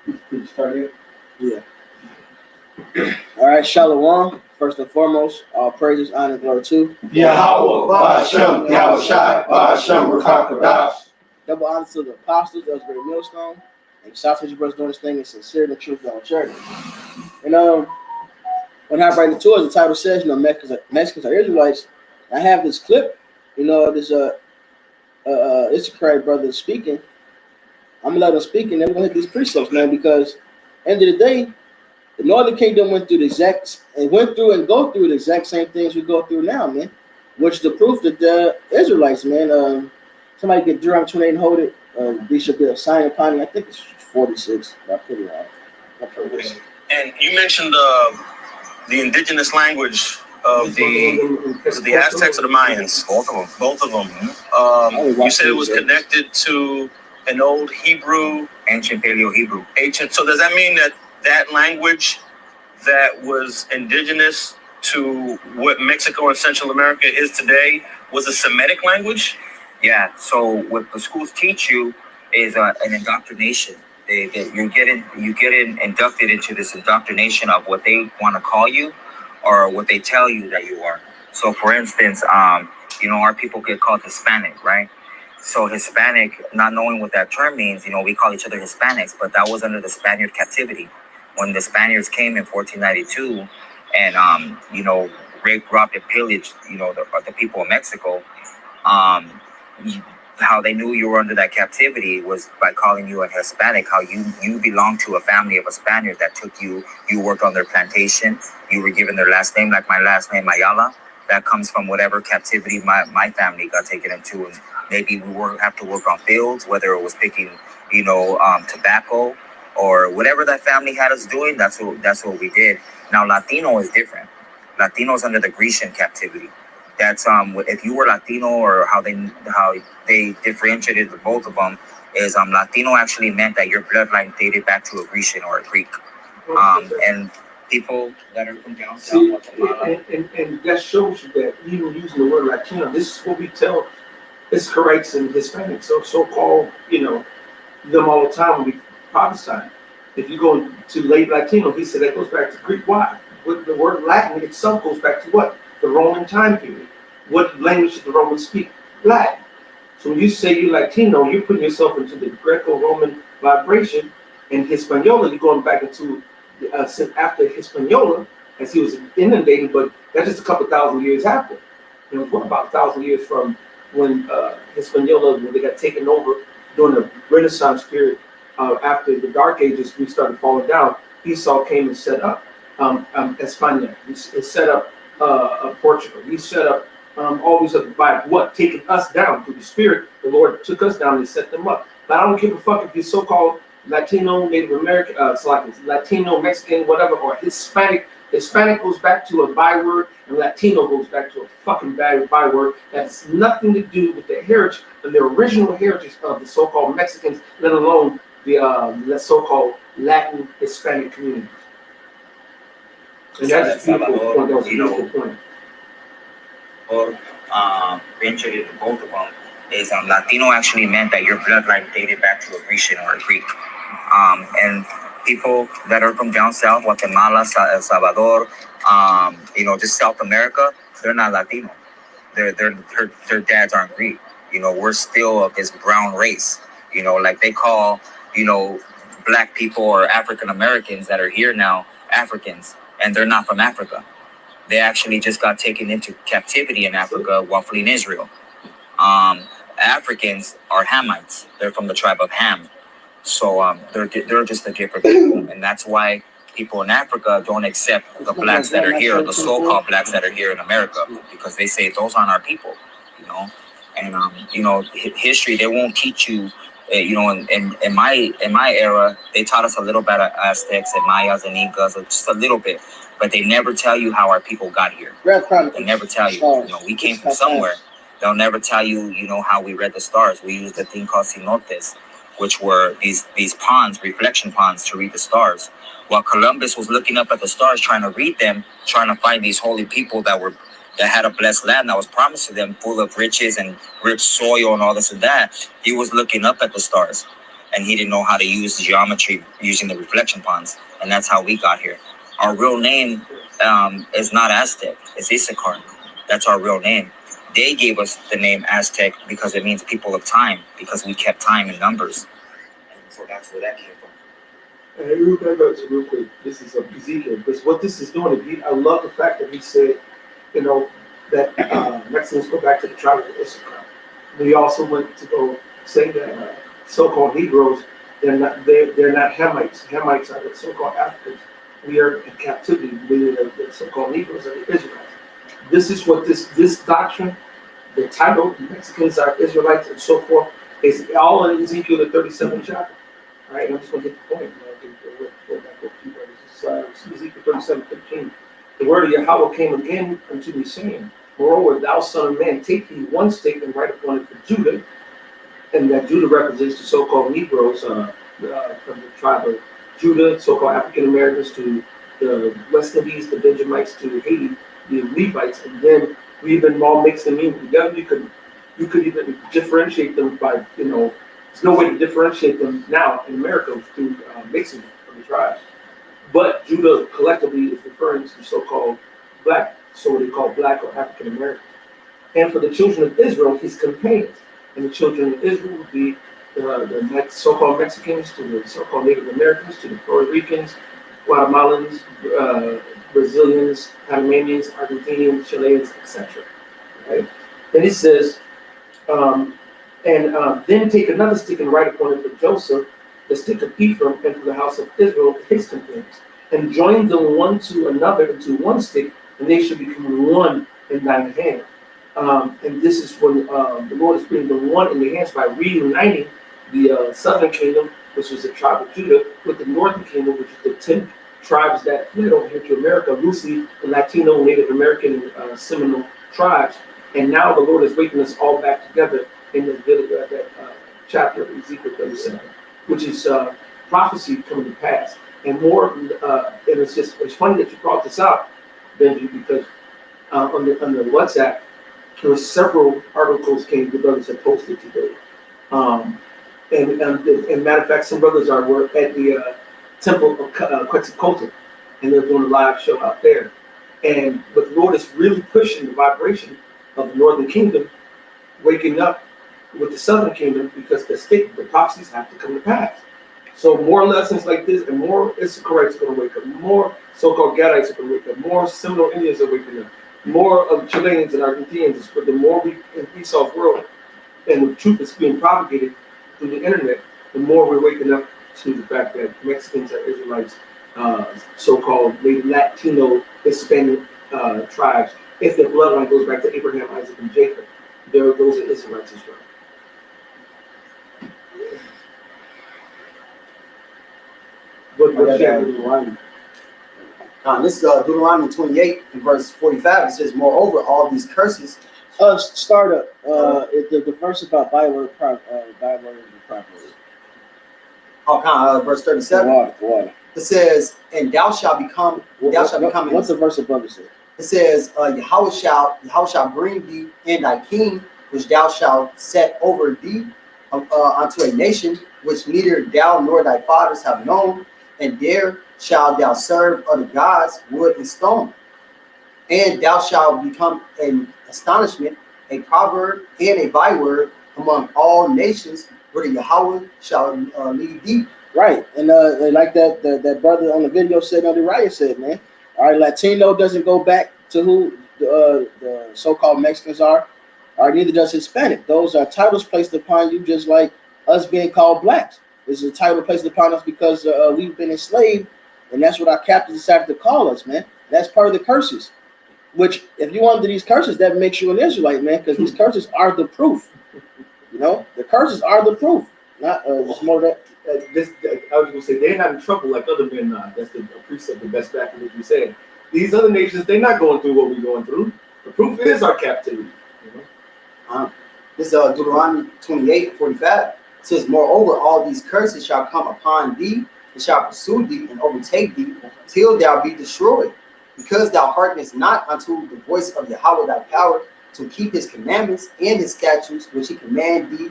Can you start here? Yeah. All right, Shalom. First and foremost, all praises, honor, and glory to Yahweh, Ba'ashem, Yahushai, Ba'ashem, Ruchakadash. Double honor to the apostles, that was great millstone. And shout out to your brothers doing this thing in sincere and truth on church. And when I write into it, the title says, Mexicans are Israelites. I have this clip, this Issachar brother speaking. I'm gonna let him speak, and then we're gonna hit these precepts, man, because end of the day, the Northern Kingdom went through and go through the exact same things we go through now, man. Which is the proof that the Israelites, man, somebody get Deuteronomy 28 and hold it. They should be a sign upon it. I think it's 46. I put it on. And you mentioned the indigenous language of the Aztecs or the Mayans. Both of them. You said it was connected to an old Hebrew, ancient Paleo-Hebrew. So does that mean that language that was indigenous to what Mexico and Central America is today was a Semitic language? Yeah. So what the schools teach you is an indoctrination. You get inducted into this indoctrination of what they want to call you or what they tell you that you are. So for instance, our people get called Hispanic, right? So Hispanic, not knowing what that term means, we call each other Hispanics, but that was under the Spaniard captivity. When the Spaniards came in 1492 and, raped, robbed, and pillaged, the people of Mexico, how they knew you were under that captivity was by calling you a Hispanic, how you belonged to a family of a Spaniard that took you worked on their plantation, you were given their last name, like my last name, Ayala. That comes from whatever captivity my family got taken into. And maybe we have to work on fields, whether it was picking, tobacco or whatever that family had us doing. That's what we did. Now Latino is different. Latino is under the Grecian captivity. That's if you were Latino, or how they differentiated the both of them is Latino actually meant that your bloodline dated back to a Grecian or a Greek. And people that are from down south, Guatemala. And that shows you that even using the word Latino, this is what we tell Israelites and Hispanics, so-called, them all the time when we prophesy. If you go to late Latino, he said that goes back to Greek. Why? With the word Latin itself goes back to what? The Roman time period. What language did the Romans speak? Latin. So when you say you're Latino, you're putting yourself into the Greco-Roman vibration, and Hispaniola, you're going back into after Hispaniola, as he was inundated, but that's just a couple thousand years after. What about 1,000 years from when Hispaniola, when they got taken over during the Renaissance period, after the Dark Ages, we started falling down. Esau came and set up España. He set up Portugal. He set up all these other, by what? Taking us down through the Spirit. The Lord took us down and set them up. But I don't give a fuck if you're so-called Latino, Native American, it's like Latino, Mexican, whatever, or Hispanic. Hispanic goes back to a byword, and Latino goes back to a fucking byword. That has nothing to do with the heritage and the original heritage of the so-called Mexicans, let alone the so-called Latin Hispanic communities. And that's a beautiful point. That was a beautiful point. Or ventured into both of them is Latino actually meant that your bloodline dated back to a Grecian or a Greek. And people that are from down south, Guatemala, El Salvador, just South America, they're not Latino. Their dads aren't Greek. We're still of this brown race. Like they call, black people or African Americans that are here now Africans, and they're not from Africa. They actually just got taken into captivity in Africa while fleeing Israel. Africans are Hamites. They're from the tribe of Ham. So they're just a different people. And that's why people in Africa don't accept the blacks that are here, the so-called blacks that are here in America, because they say those aren't our people, And, history, they won't teach you, in my era, they taught us a little bit of Aztecs and Mayas and Incas, just a little bit. But they never tell you how our people got here. They never tell you. We came from somewhere. They'll never tell you, how we read the stars. We used a thing called cenotes, which were these ponds, reflection ponds, to read the stars. While Columbus was looking up at the stars, trying to read them, trying to find these holy people that had a blessed land that was promised to them, full of riches and rich soil and all this and that, he was looking up at the stars. and he didn't know how to use geometry using the reflection ponds, and that's how we got here. Our real name is not Aztec; it's Issachar. That's our real name. They gave us the name Aztec because it means people of time, because we kept time in numbers, and so that's where that came from. And real quick, this is Ezekiel. Because what this is doing, I love the fact that he said, that Mexicans go back to the tribe of Issachar. We also went to go say that so-called Negroes, they're not Hamites. Hamites are the so-called Africans. We are in captivity. We are the so-called Negroes are the Israelites. This is what this doctrine, the title, Mexicans are Israelites and so forth, is all in Ezekiel the 37th chapter. All right, I'm just going to get the point. Ezekiel 37:15. The word of Yahweh came again unto me, saying, moreover, thou son of man, take thee one stick and write upon it for Judah, and that Judah represents the so-called Negroes from the tribe of Judah, so-called African Americans, to the West Indies, the Benjamites, to Haiti, the Levites, and then we even all mixed them in together. You could even differentiate them by, there's no way to differentiate them now in America through mixing of the tribes. But Judah collectively is referring to so-called black, so what they call black or African American. And for the children of Israel, his companions. And the children of Israel would be the so-called Mexicans, to the so-called Native Americans, to the Puerto Ricans, Guatemalans, Brazilians, Panamanians, Argentinians, Chileans, etc. Right? Then it says, then take another stick and write upon it for Joseph, the stick of Ephraim, and for the house of Israel, his companions, and join them one to another into one stick, and they shall become one in thine hand. And this is when the Lord is putting the one in the hands by reuniting the southern kingdom, which was the tribe of Judah, with the northern kingdom, which is the 10 tribes that fled over here to America, loosely the Latino, Native American, Seminole tribes. And now the Lord is waking us all back together in that chapter of Ezekiel 37, which is prophecy coming to pass. And more, and it's funny that you brought this up, Benji, because on the WhatsApp, there were several articles the brothers have posted today. And matter of fact, some brothers were at the temple of Quetzalcoatl, and they're doing a live show out there. And but the Lord is really pushing the vibration of the northern kingdom, waking up with the southern kingdom, because the prophecies have to come to pass. So more lessons like this, and more Issacharites are going to wake up, more so-called Gadites are going to wake up, more Seminole Indians are waking up, more of Chileans and Argentinians. But the more we in Esau's world, and the truth is being propagated through the internet, the more we're waking up to the fact that Mexicans are Israelites, so-called Latino, Hispanic tribes. If their bloodline goes back to Abraham, Isaac, and Jacob, those are Israelites as well. Deuteronomy. This is Deuteronomy 28 and verse 45. It says, moreover, all these curses. Start up. The verse about byword and proper. Verse 37. Water. It says, and thou shalt become. What's the verse above it say? It says, Yahweh shall bring thee and thy king, which thou shalt set over thee, unto a nation which neither thou nor thy fathers have known, and there shalt thou serve other gods, wood and stone. And thou shalt become an astonishment, a proverb, and a byword among all nations, where the Yahweh shall lead thee. Right, and like that brother on the video said, on the riot said, man, all right, Latino doesn't go back to who the so-called Mexicans are, or neither does Hispanic. Those are titles placed upon you, just like us being called blacks. This is a title placed upon us because we've been enslaved, and that's what our captors decided to call us, man. That's part of the curses. Which, if you under these curses, that makes you an Israelite, man, because these curses are the proof. The curses are the proof. Not just more that. I was going to say, they're not in trouble like other men. That's the precept, the best back of what you said. These other nations, they're not going through what we're going through. The proof is our captivity. This is Deuteronomy 28:45. It says, moreover, all these curses shall come upon thee, and shall pursue thee, and overtake thee, till thou be destroyed, because thou hearkenest not unto the voice of Yahweh thy power, to keep his commandments and his statutes, which he command thee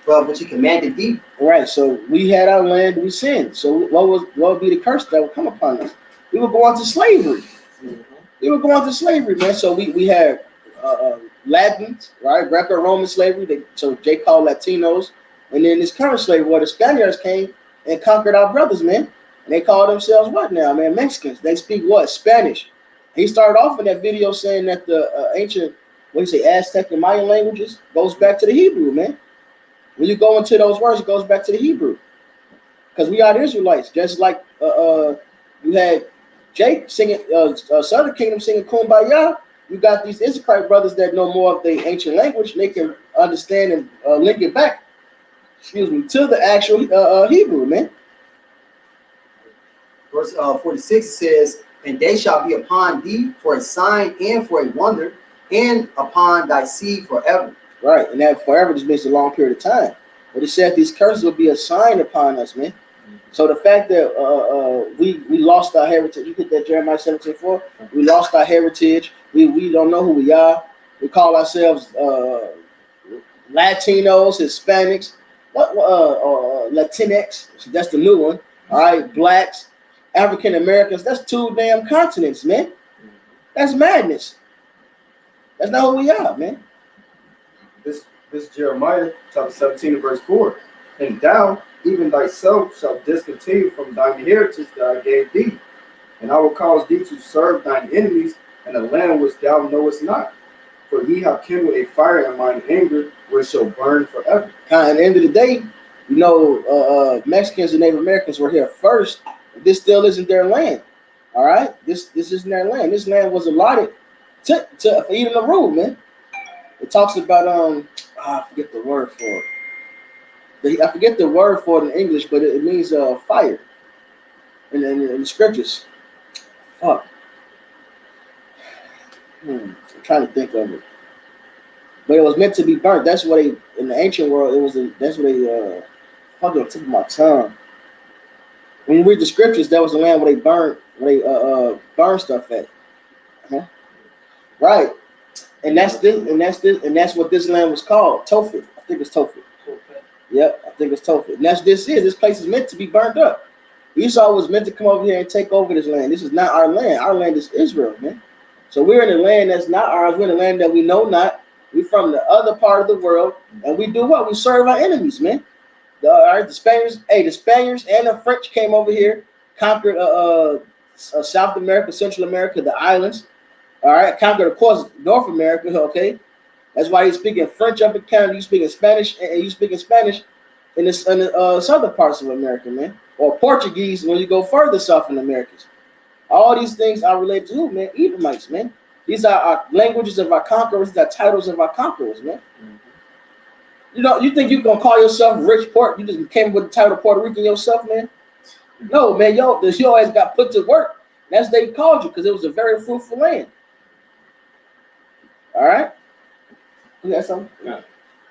which he commanded thee. Right. So we had our land, we sinned. So what would be the curse that would come upon us? We were going to slavery. We were going to slavery, man. So we had Latins, right? Greco-Roman slavery. So they called Latinos. And then this current slavery where the Spaniards came and conquered our brothers, man. And they call themselves what now, man? Mexicans. They speak what? Spanish. He started off in that video saying that the ancient, what do you say, Aztec and Mayan languages goes back to the Hebrew, man. When you go into those words, it goes back to the Hebrew. Because we are Israelites. Just like you had Jake singing, Southern Kingdom singing Kumbaya. You got these Israelite brothers that know more of the ancient language. And they can understand and link it back, to the actual Hebrew, man. Verse 46 says, and they shall be upon thee for a sign and for a wonder, and upon thy seed forever. Right, and that forever just means a long period of time. But it said these curses will be a sign upon us, man. So the fact that we lost our heritage, you hit that Jeremiah 17:4. We lost our heritage. We don't know who we are. We call ourselves Latinos, Hispanics, Latinx. That's the new one. All right, blacks, African Americans. That's 2 damn continents, man. That's madness. That's not who we are, man. This Jeremiah chapter 17 verse 4. And thou, even thyself, shalt discontinue from thine heritage that I gave thee, and I will cause thee to serve thine enemies in a land which thou knowest not. For ye have kindled a fire in mine anger, which shall burn forever. At the end of the day, Mexicans and Native Americans were here first. This still isn't their land. All right, this isn't their land. This land was allotted to even the rule, man. It talks about I forget the word for it. I forget the word for it in English, but it means fire. In the scriptures. Fuck. I'm trying to think of it. But it was meant to be burnt. That's what they, in the ancient world, that's what they, fuck, on the tip of my tongue. When you read the scriptures, that was the land where they burn stuff at. Right. And that's what this land was called. Tophet. I think it's Tophet. Yep, I think it's Tophet. And this place is meant to be burnt up. Esau was meant to come over here and take over this land. This is not our land. Our land is Israel, man. So we're in a land that's not ours. We're in a land that we know not. We're from the other part of the world, and we do what? We serve our enemies, man. The Spaniards and the French came over here, conquered South America, Central America, the islands. All right, conquered, of course, North America. Okay, that's why you're speaking French up in Canada. You speaking Spanish, and you speaking Spanish in the southern parts of America, man, or Portuguese when you go further south in the Americas. All these things are related to who, man? Edomites, man. These are our languages of our conquerors. These are titles of our conquerors, man. You think you gonna call yourself rich port? You just came with the title of Puerto Rican yourself, man? No, man. You always got put to work. That's what they called you because it was a very fruitful land. All right. You got something? Yeah.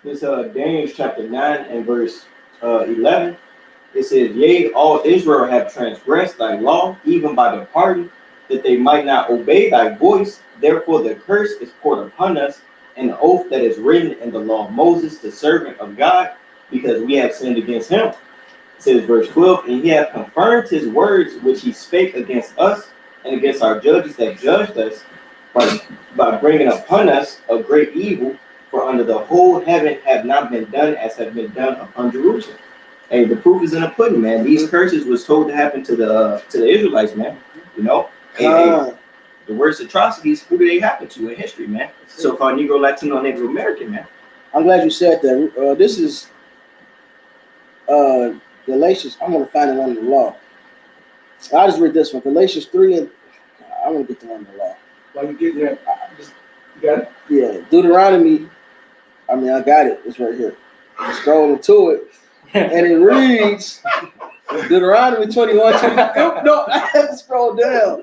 This Daniel chapter 9 and verse 11. It says, yea, all Israel have transgressed thy law, even by departing, that they might not obey thy voice. Therefore the curse is poured upon us, and the oath that is written in the law of Moses, the servant of God, because we have sinned against him. It says, verse 12, and he hath confirmed his words which he spake against us and against our judges that judged us, by bringing upon us a great evil, for under the whole heaven have not been done as have been done upon Jerusalem. Hey, the proof is in the pudding, man. These curses was told to happen to the Israelites, man. Hey, the worst atrocities, who do they happen to in history, man? So-called Negro, Latino, Native American, man. I'm glad you said that. This is Galatians. I'm gonna find it under the law. I'll just read this one. Galatians 3, and I'm gonna get the one in the law. While you get there, you got it? Yeah, Deuteronomy. I got it. It's right here. I'm scrolling to it. And it reads Deuteronomy 21. No, I have to scroll down.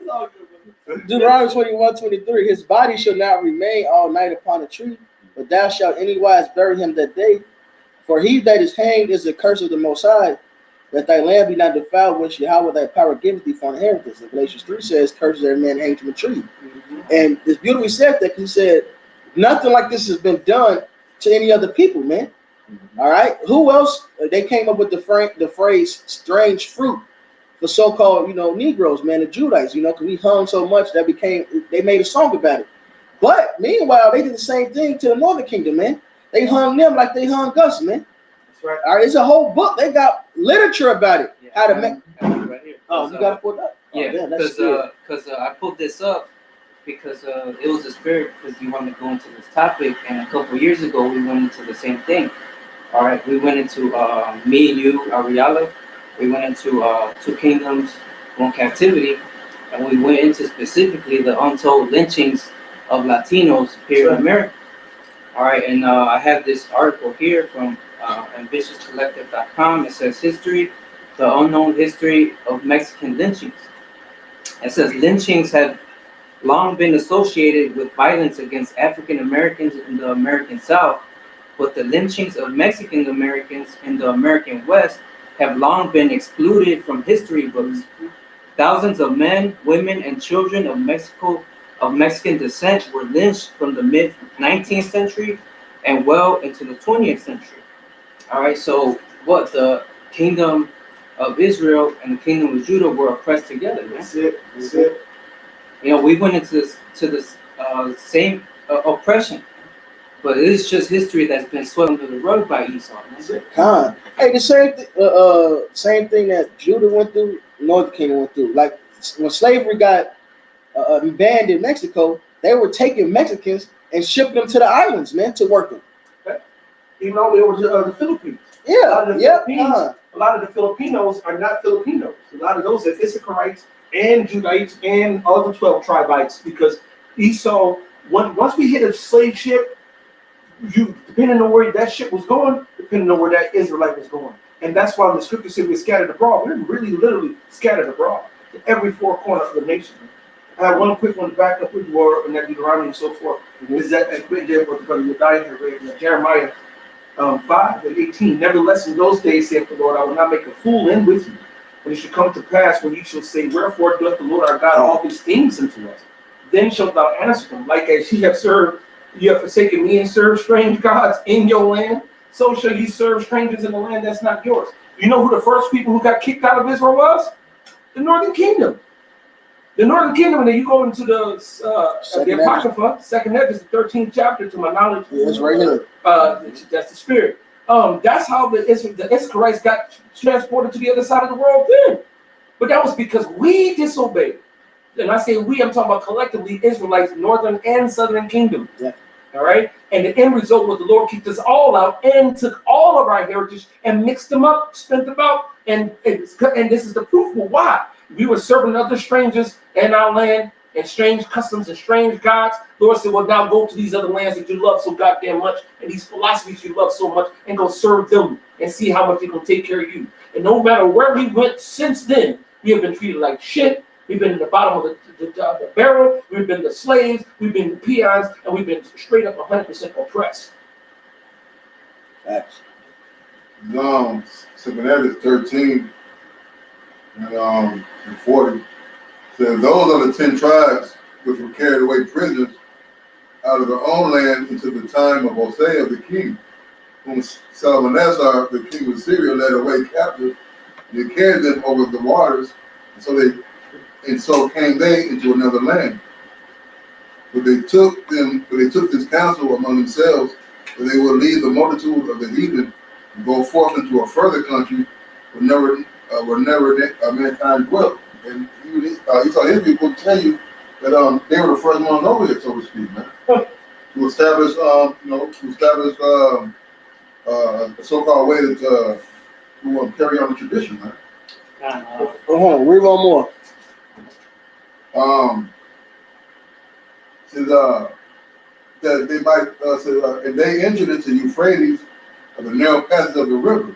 Deuteronomy 21:23. His body shall not remain all night upon a tree, but thou shalt anywise bury him that day. For he that is hanged is the curse of the Most High, that thy land be not defiled, which Yahweh thy power giveth thee for an inheritance. And Galatians 3 says, curses every man hanged from a tree. And it's beautifully said that he said, nothing like this has been done to any other people, man. All right. Who else? They came up with the phrase "strange fruit" for so-called, Negroes, man, the Judites, because we hung so much that they made a song about it. But meanwhile, they did the same thing to the Northern Kingdom, man. They hung them like they hung us, man. That's right. All right, it's a whole book. They got literature about it. Yeah, How to make. right here. Oh, you got to put that. Yeah, because I pulled this up because it was a spirit because we wanted to go into this topic, and a couple years ago we went into the same thing. All right, we went into me and you, Ariala. We went into Two Kingdoms, One Captivity, and we went into specifically the untold lynchings of Latinos here in America. All right, and I have this article here from ambitiouscollective.com. It says history, the unknown history of Mexican lynchings. It says lynchings have long been associated with violence against African Americans in the American South, but the lynchings of Mexican Americans in the American West have long been excluded from history books. Thousands of men, women, and children of Mexican descent were lynched from the mid-19th century and well into the 20th century. All right, so what the kingdom of Israel and the kingdom of Judah were oppressed together, man. That's it. That's it. We went into this same oppression, but it is just history that's been swept under the rug by Esau. Man. Hey, the same thing that Judah went through, Northern Kingdom went through. Like when slavery got banned in Mexico, they were taking Mexicans and shipping them to the islands, man, to work them. Even though there was the Philippines. Yeah, A lot of the Filipinos are not Filipinos. A lot of those are Issacharites and Judites and other 12 tribites, because Esau, once we hit a slave ship, depending on where that ship was going, depending on where that Israelite was going. And that's why the scripture said we're scattered abroad. We're really literally scattered abroad to every four corners of the nation. I have one quick one to back up with you, and that Deuteronomy and so forth. Is that what the brother Yediah had read, Jeremiah 5:18. Nevertheless, in those days, saith the Lord, I will not make a fool in with you. And it shall come to pass when you shall say, wherefore doth the Lord our God all these things unto us? Then shalt thou answer them, like as ye have served, you have forsaken me and served strange gods in your land, so shall you serve strangers in the land that's not yours. You know who the first people who got kicked out of Israel was? The Northern Kingdom. The Northern Kingdom, and then you go into the Apocrypha, Second Ezra, the 13th chapter, to my knowledge. Yeah, it's right here. That's the spirit. That's how the Israelites got transported to the other side of the world then. But that was because we disobeyed. And I say we, I'm talking about collectively Israelites, Northern and Southern Kingdom. Yeah. All right? And the end result was the Lord kicked us all out and took all of our heritage and mixed them up, spent them out. And this is the proof. Well, why? We were serving other strangers in our land and strange customs and strange gods. The Lord said, well, now go to these other lands that you love so goddamn much and these philosophies you love so much and go serve them and see how much they can take care of you. And no matter where we went since then, we have been treated like shit. We've been in the bottom of the barrel. We've been the slaves. We've been the peons. And we've been straight up 100% oppressed. Facts. Second Ezra 13 and 40 says, those are the 10 tribes which were carried away prisoners out of their own land into the time of Hosea the king, whom Salmanasar the king of Syria led away captive. And they carried them over the waters, and so came they into another land. But they took this counsel among themselves that they would leave the multitude of the heathen and go forth into a further country where never mankind dwelt. And Esau his people tell you that they were the first ones over here, so to speak, man. To establish, a so-called way to carry on the tradition, man. Read one more. Says that they might and they entered into Euphrates of the narrow passage of the river.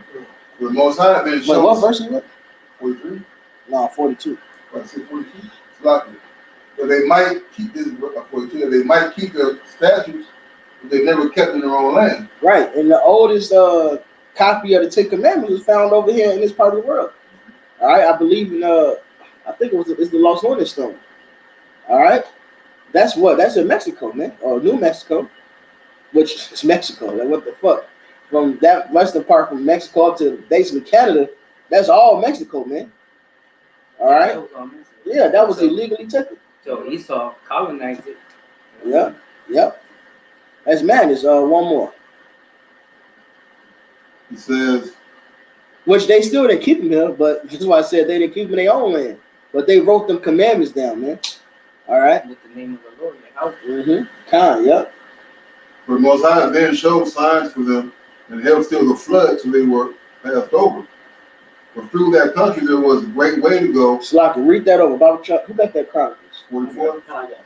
The Most High then shows. What verse is it? 43. No, 42. I said 42. It's likely. But they might keep this 42. They might keep their statutes, but they never kept in their own land. Right, and the oldest copy of the Ten Commandments was found over here in this part of the world. All right, I believe in I think it's the Lost Order Stone. All right, that's in Mexico, man, or New Mexico, which is Mexico. Like what the fuck? from that western part from Mexico up to basically Canada, that's all Mexico, man. All right. Yeah, that was illegally taken. So Esau colonized it. Yep. Yep. That's madness. One more. He says, Which they still didn't keep him here, but this is why I said they didn't keep him in their own land. But they wrote them commandments down, man. All right. With the name of the Lord. How? Yep. for the Most High then showed signs for them and held still the flood till they were passed over. For through that country there was a great way to go. Slaka, read that over. Bible Chuck, who got that Chronicles? 44. It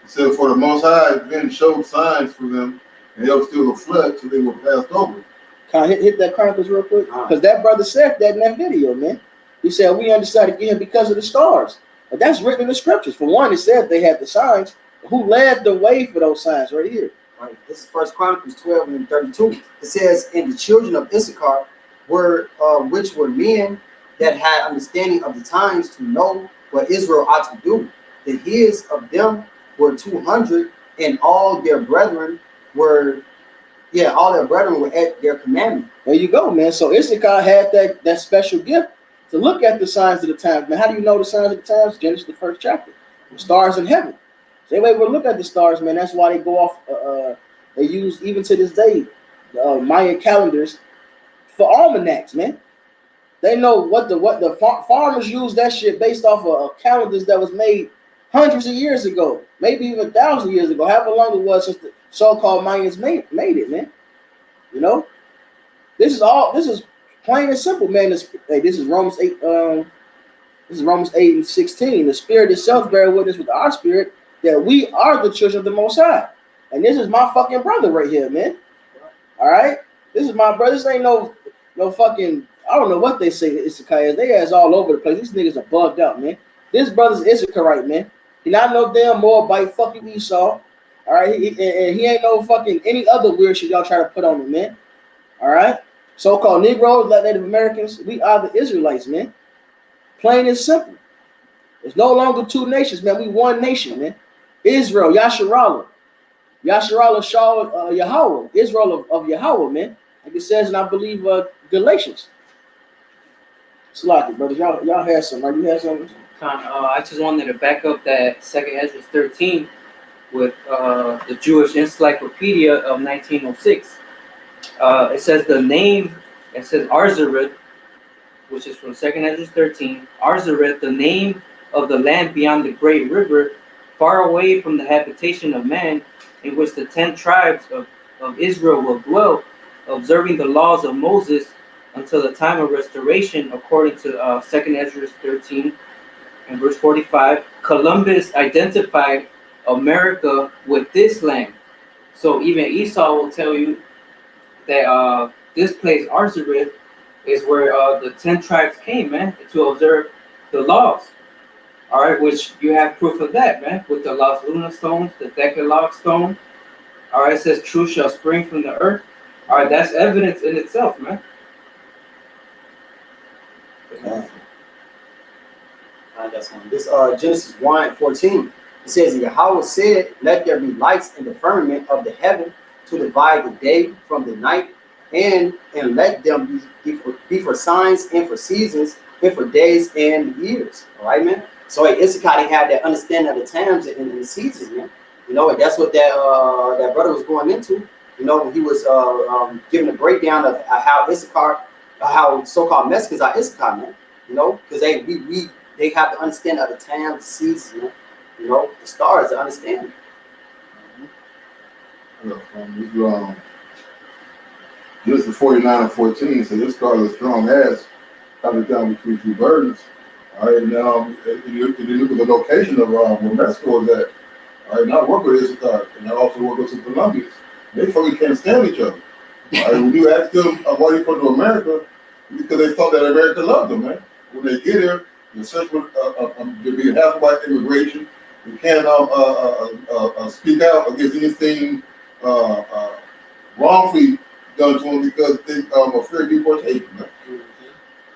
said, for the Most High then showed signs for them and held still the flood till they were passed over. Can I hit that Chronicles real quick? Because that brother said that in that video, man. He said, we undecided to get him because of the stars. But that's written in the scriptures. For one, it said they had the signs. Who led the way for those signs right here? Right. This is First Chronicles 12 and 32. It says, and the children of Issachar were, which were men that had understanding of the times to know what Israel ought to do. The heads of them were 200, and all their brethren were at their commandment. There you go, man. So Issachar had that special gift to look at the signs of the times. Man, how do you know the signs of the times? Genesis, the first chapter. The stars in heaven. So anyway, we'll look at the stars, man. That's why they go off. They use, even to this day, Mayan calendars for almanacs, man. They know what the farmers use that shit based off of calendars that was made hundreds of years ago, maybe even 1,000 years ago, however long it was since the so-called Mayans made it, man. You know, this is plain and simple, man. This is Romans 8. This is Romans 8 and 16. The Spirit itself bear witness with our spirit that we are the children of the Most High. And this is my fucking brother right here, man. All right, this is my brother. This ain't no fucking. I don't know what they say Issachar is. They ass all over the place. These niggas are bugged out, man. This brother's Issacharite, man. He not no damn Moabite fucking Esau. All right, he ain't no fucking any other weird shit y'all try to put on him, man. All right, so-called Negroes, Native Americans, we are the Israelites, man. Plain and simple. There's no longer two nations, man. We one nation, man. Israel, Yasharallah. Yasharallah Shah Yahweh. Israel of Yahweh, man. Like it says in, I believe, Galatians. Slaki, brothers. Y'all had some, right? You had something? I just wanted to back up that 2nd Ezra 13 with the Jewish Encyclopedia of 1906. It says the name, it says Arzarid, which is from 2nd Ezra 13. Arzarid, the name of the land beyond the great river, far away from the habitation of man, in which the 10 tribes of Israel will dwell, observing the laws of Moses until the time of restoration, according to 2nd Ezra 13 and verse 45. Columbus identified America with this land. So even Esau will tell you that this place, Arzarid, is where the 10 tribes came, man, to observe the laws. All right, which you have proof of that, man, with the Las Lunas stones, the Decalogue stone. All right, it says truth shall spring from the earth. All right, that's evidence in itself, man. That's one. This Genesis 1:14. It says, and Yahweh said, let there be lights in the firmament of the heaven to divide the day from the night, and let them be for signs and for seasons and for days and years. All right, man. So Issachar had that understanding of the times and the seasons, man. You know, and that's what that brother was going into. You know, when he was giving a breakdown of how Issachar, how so-called Mexicans are Issachar, man. You know, because they have the understanding of the times, the seasons, man. You know, the stars, the understanding. This is 49 and 14. So this car is a strong ass coming down between two burdens. All right, now if you look at the location of where Mexico is at, all right, now I work with Issachar and I also work with some Colombians. They fucking can't stand each other. All right, when you ask them why you come to America, because they thought that America loved them, man. When they get here, the search would be half white immigration. You can't speak out against anything wrongfully done to them because they are fear of deportation, man.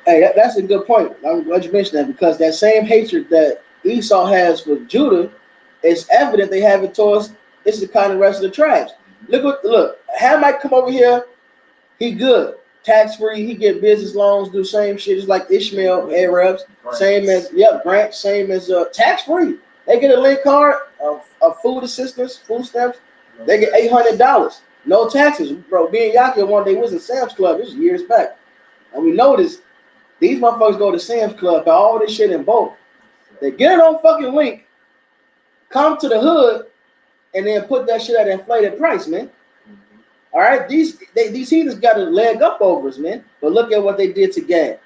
Hey, that's a good point. I'm glad you mentioned that because that same hatred that Esau has for Judah is evident they have it towards Issachar and the rest of the tribes. Look, Ham might come over here He good. Tax free. He get business loans. Do same shit. Just like Ishmael Arabs. Same as grant. Same as tax free. They get a link card of food assistance, food stamps. They get $800. No taxes, bro. Me and Yaki one day was in Sam's Club. This was years back, and we noticed these motherfuckers go to Sam's Club, buy all this shit in bulk. They get it on fucking link, come to the hood, and then put that shit at an inflated price, man. All right, these heathens got a leg up over us, man. But look at what they did to Gad.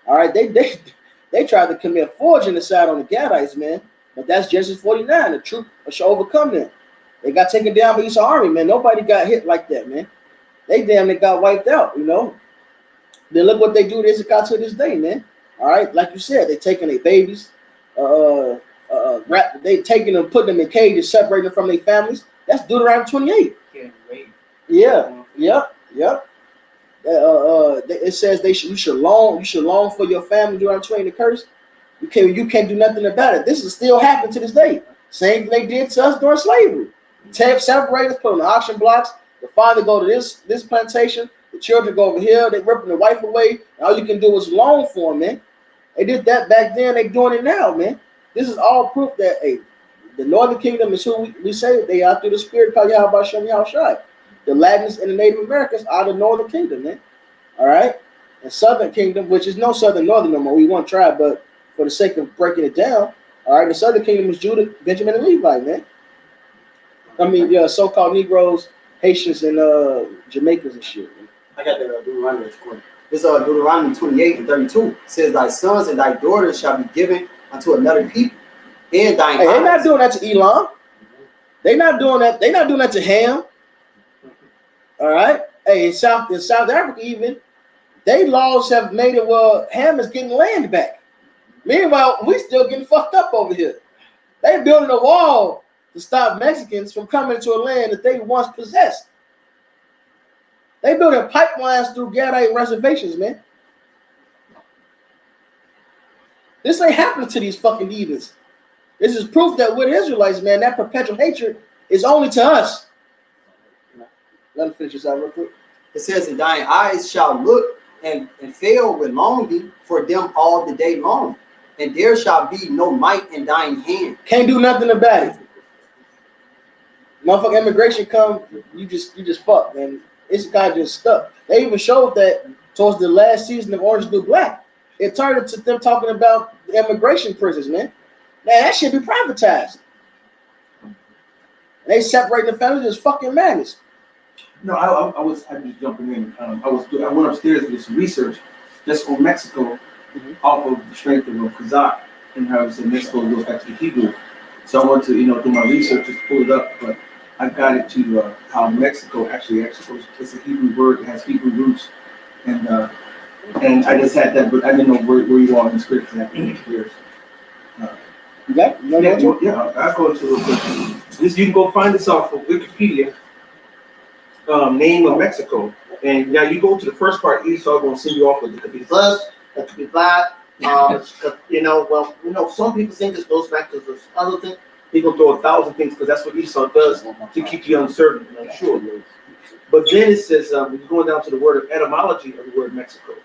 All right, they tried to commit forgicide on the Gadites, man. But that's Genesis 49. The truth shall overcome them. They got taken down by Esau's army, man. Nobody got hit like that, man. They damn near got wiped out, you know. Then look what they do to Issachar to this day, man. All right, like you said, they taking their babies, they taking them, putting them in cages, separating them from their families. That's Deuteronomy 28. Yeah. It says you should long for your family. Deuteronomy 20, the curse. You can't do nothing about it. This is still happening to this day. Same thing they did to us during slavery. Separate us, put on the auction blocks. The father go to this plantation. The children go over here. They ripping the wife away. And all you can do is loan for them, man. They did that back then. They doing it now, man. This is all proof that the Northern Kingdom is who we say they are through the Spirit called Yahweh Shem Yahushai. The Latins and the Native Americans are the Northern Kingdom, man. All right, and Southern Kingdom, which is no Southern Northern no more. We one tribe, but for the sake of breaking it down, all right, the Southern Kingdom is Judah, Benjamin, and Levi, man. I mean, so-called Negroes, Haitians, and Jamaicans and shit. Man. I got that Deuteronomy. This Deuteronomy 28 and 32 says, "Thy sons and thy daughters shall be given unto another people, and thine." Hey, they're not doing that to Elam. They're not doing that. They're not doing that to Ham. All right. Hey, in South Africa, even they laws have made it where Ham is getting land back. Meanwhile, we still getting fucked up over here. They building a wall to stop Mexicans from coming to a land that they once possessed. They building pipelines through Gadite reservations, man. This ain't happening to these fucking heathens. This is proof that we're Israelites, man. That perpetual hatred is only to us. Let me finish this out real quick. It says, "And thine eyes shall look and fail with longing for them all the day long, and there shall be no might in thine hand." Can't do nothing about it. Motherfucking immigration come, you just fuck, man. It's kind of just stuck. They even showed that towards the last season of Orange is the New Black. It turned into them talking about the immigration prisons, man. Man, that should be privatized. And they separating the families is fucking madness. No, I was just jumping in. I went upstairs to do some research just on Mexico, off of the strength of Kazakh and how it's in Mexico goes back to Hebrew. So I wanted to do my research just to pull it up, but I got it to how Mexico actually it's a Hebrew word that has Hebrew roots, and I just had that, but I didn't know where you are in the script exactly. Yeah, I'll go to real quick. This you can go find this off of Wikipedia. Name of Mexico, and now you go to the first part. Esau gonna send you off with it could be plus, that could be flat. Some people think this goes back to this other thing. People throw 1,000 things because that's what Esau does to keep you uncertain and unsure. But then it says when you're going down to the word of etymology of the word Mexico,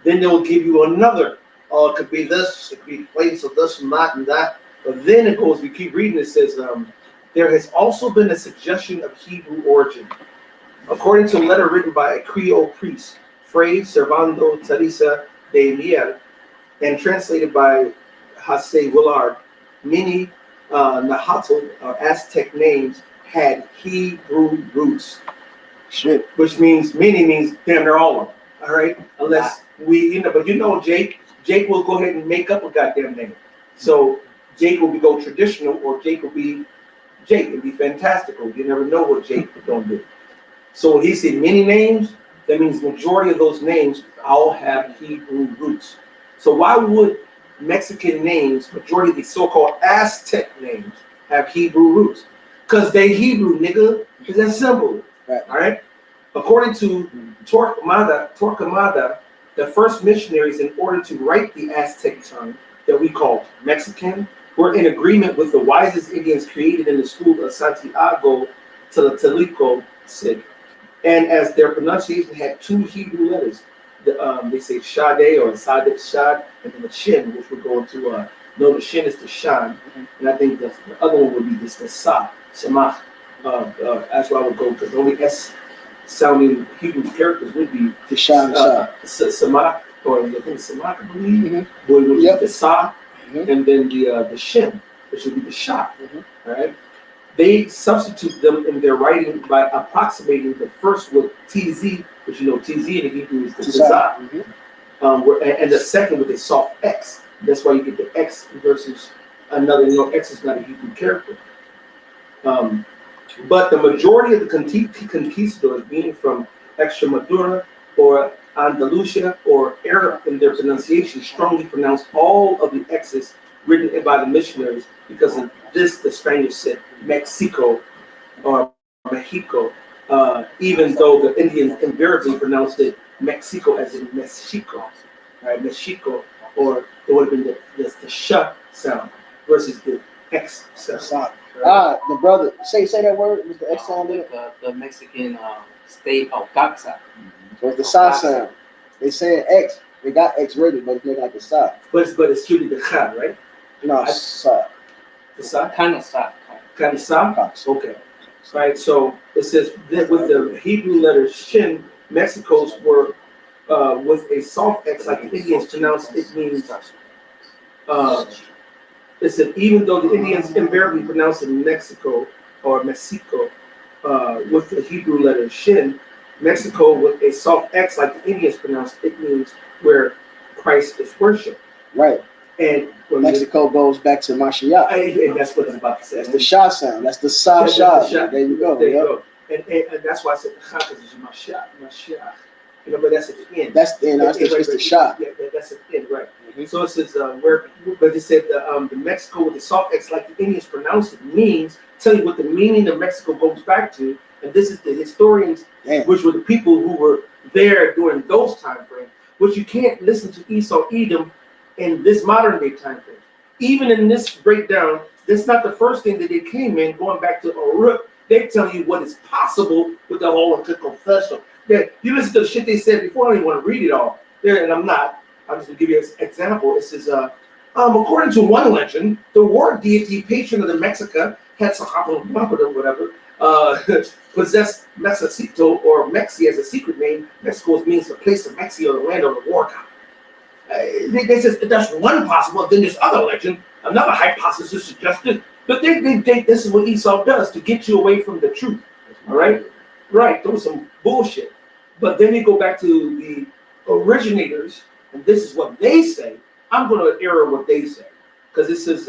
then they will give you another. It could be this, it could be place of this and that and that. But then it goes. We keep reading. It says there has also been a suggestion of Hebrew origin. According to a letter written by a Creole priest, Fray Servando Teresa de Miel, and translated by Jose Willard, many Nahuatl Aztec names had Hebrew roots. Shit. Which means damn near all of them. All right, unless but Jake will go ahead and make up a goddamn name. So Jake will go traditional, or Jake will be Jake. It'll be fantastical. You never know what Jake is going to do. So when he said many names, that means majority of those names all have Hebrew roots. So why would Mexican names, majority of the so-called Aztec names, have Hebrew roots? Because they Hebrew, nigga. Because that's simple. Right. All right? According to Torquemada, the first missionaries, in order to write the Aztec tongue that we call Mexican, were in agreement with the wisest Indians created in the school of Santiago Tlatelolco said. And as their pronunciation had two Hebrew letters, they say Shade or Sadek Shad, and then the Shin, which would go into no, the Shin is the Shan, and I think the other one would be this the Sa, Samach. That's why I would go, because the only S sounding Hebrew characters would be The Shah. Samach, or I think Samach, I believe, would be the Sa, and then the Shin, which would be the Shah. All right. They substitute them in their writing by approximating the first with TZ, which TZ in the Hebrew is the Tizah, and the second with a soft X. That's why you get the X versus another. X is not a Hebrew character. But the majority of the conquistadors, being from Extremadura or Andalusia or Arab in their pronunciation, strongly pronounce all of the X's written by the missionaries because of this. The Spaniards said Mexico or Mexico, even though the Indians invariably pronounced it Mexico as in Mexico, right? Mexico, or it would have been the sh sound versus the X sound. Right? The brother, say that word with the X sound in it. The Mexican state of Caxa. So it's the sa sound. They saying X. They got X rated, but it's making like a sa. But it's truly the cha, right? No, sa. The sa? Kind of sa. Kind of sa? Okay. Right, so it says that with the Hebrew letter shin, Mexico's were with a soft X, like the Indians pronounce it means. It said even though the Indians invariably pronounce it Mexico or Mexico with the Hebrew letter shin, Mexico with a soft X, like the Indians pronounce it means where Christ is worshipped. Right. And when Mexico goes back to Mashiach. And that's what I'm about to say. That's the Shah sound. That's the Sa Shah. There you go. There you go. And that's why I said the Shah, because it's Mashiach. But that's at the end. That's the end. That's just the Shah. Yeah, that's at the end, right? So it says but it said the Mexico with the soft X, like the Indians pronounce it, means, tell you what the meaning of Mexico goes back to, and this is the historians, which were the people who were there during those time frames, which you can't listen to Esau Edom in this modern day time frame. Even in this breakdown, that's not the first thing that they came in, going back to Uruk. They tell you what is possible with the whole confession. That you listen to the shit they said before, I don't even want to read it all. There, and I'm just gonna give you an example. It says, according to one legend, the war deity patron of the Mexica, whatever, possessed Mexicito or Mexi as a secret name. Mexico means the place of Mexi or the land of the war god. They says that's one possible. Then there's other legend, another hypothesis suggested. But this is what Esau does to get you away from the truth. All right, right. There was some bullshit. But then you go back to the originators, and this is what they say. I'm going to error what they say, because it says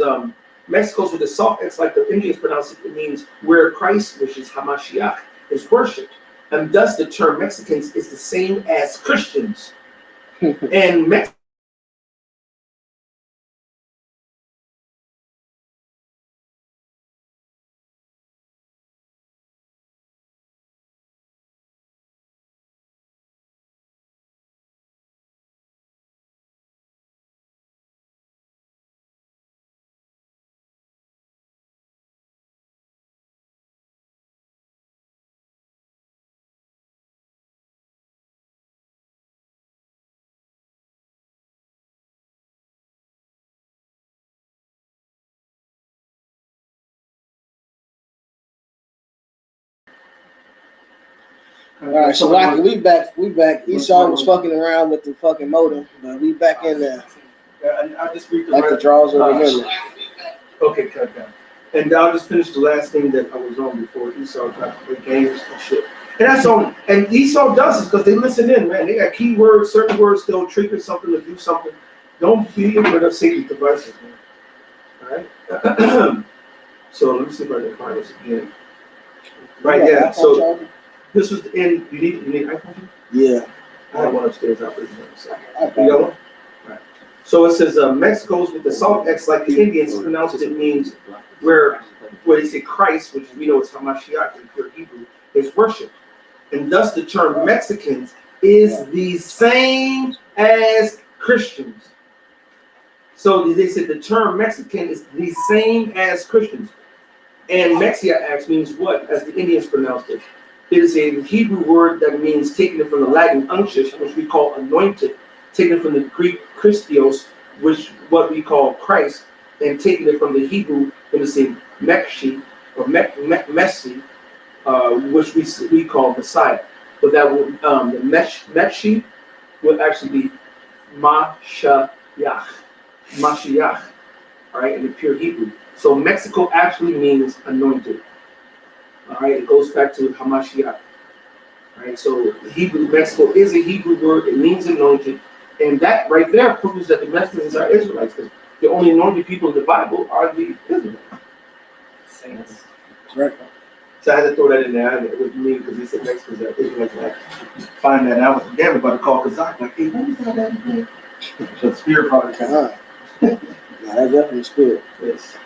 Mexico's with a soft X, like the Indians pronounce it. It means where Christ, which is Hamashiach, is worshipped, and thus the term Mexicans is the same as Christians. And Mexico. All right, so like we back. Esau was fucking around with the fucking modem, but we back in there. I'll just read the Like the draws over here. Okay, cut down. And I'll just finish the last thing that I was on before Esau tried to play games and shit. And that's all. And Esau does this because they listen in, man. They got keywords, certain words, they'll trigger something to do something. Don't be ignorant of Satan's devices, man. All right. So let me see if I can find this again. Right, yeah. So this was the end. You need iPhone? Yeah. I have one upstairs. I'll put it in a second. You got one? Right. So it says Mexico's with the soft X, like the Indians pronounce it, means where they say Christ, which we know is Hamashiach in pure Hebrew, is worshipped. And thus the term Mexicans is the same as Christians. So they said the term Mexican is the same as Christians. And Mexiax means what, as the Indians pronounced it? It is a Hebrew word that means taken it from the Latin unctus, which we call anointed, taken it from the Greek Christos, which what we call Christ, and taking it from the Hebrew, it is a Mekshi or Messi, which we call Messiah. But that would the Mekshi would actually be Mashiach, all right, in the pure Hebrew. So Mexico actually means anointed. All right, it goes back to Hamashiach. All right, so Hebrew Mexico is a Hebrew word. It means anointed, and that right there proves that the Mexicans are Israelites, because the only anointed people in the Bible are the Israelites. Saints. Right. So I had to throw that in there with me because he said Mexicans are Israelites. And I find that out. I was damn about to call Kazakh. Like, hey, what is that? The spirit product. Nah, that's definitely spirit. Yes.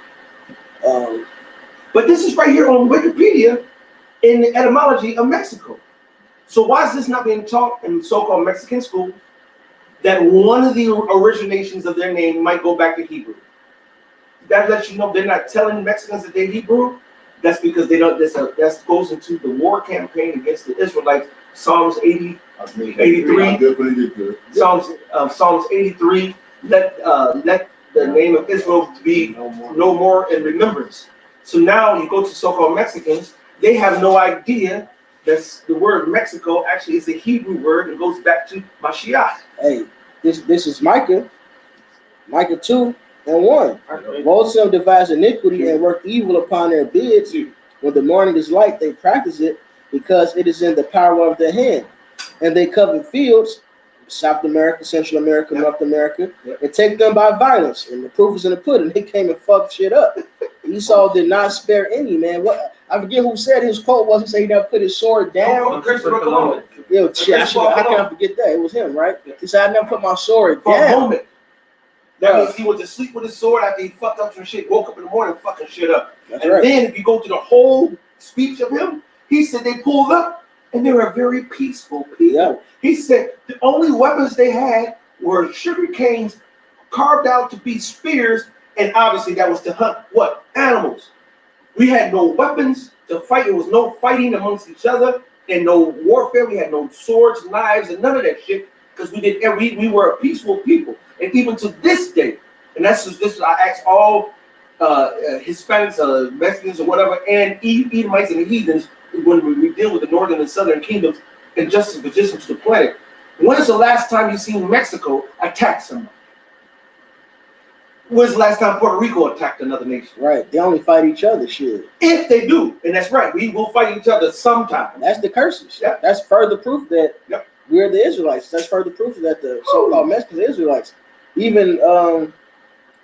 Um, But this is right here on Wikipedia in the etymology of Mexico. So why is this not being taught in so-called Mexican schools? That one of the originations of their name might go back to Hebrew. That lets you know they're not telling Mexicans that they're Hebrew. That's because they don't. That goes into the war campaign against the Israelites. Psalms 80, 83. Psalms 83. Let the name of Israel be no more in remembrance. So now you go to so-called Mexicans, they have no idea that the word Mexico actually is a Hebrew word and goes back to Mashiach. hey, this is Micah 2:1. Both of them devise iniquity and work evil upon their beards. When the morning is light, they practice it, because it is in the power of their hand. And they cover fields, South America, Central America, North America, and take them by violence. And the proof is in the pudding. They came and fucked shit up. Esau did not spare any, man. What, I forget who said his quote was. He said he never put his sword down. Christopher Columbus. Yo, shit, how can I forget that? It was him, right? He said, I never put my sword For a down. moment. That means he went to sleep with his sword after he fucked up some shit, woke up in the morning fucking shit up. That's and right. then if you go to the whole speech of him, he said they pulled up and they were very peaceful people. Yeah. He said the only weapons they had were sugar canes carved out to be spears, and obviously that was to hunt what? Animals. We had no weapons to fight. There was no fighting amongst each other and no warfare. We had no swords, knives, and none of that shit, because we were a peaceful people. And even to this day, and this is I ask all Hispanics, Mexicans, or whatever, and Edomites and heathens, when we deal with the northern and southern kingdoms and juxtaposition to the planet. When is the last time you seen Mexico attack someone? When's the last time Puerto Rico attacked another nation? Right. They only fight each other, shit. If they do, and that's right, we will fight each other sometime. That's the curses. Yep. That's further proof that Yep. we're the Israelites. That's further proof that the so-called Mexicans are Israelites. Even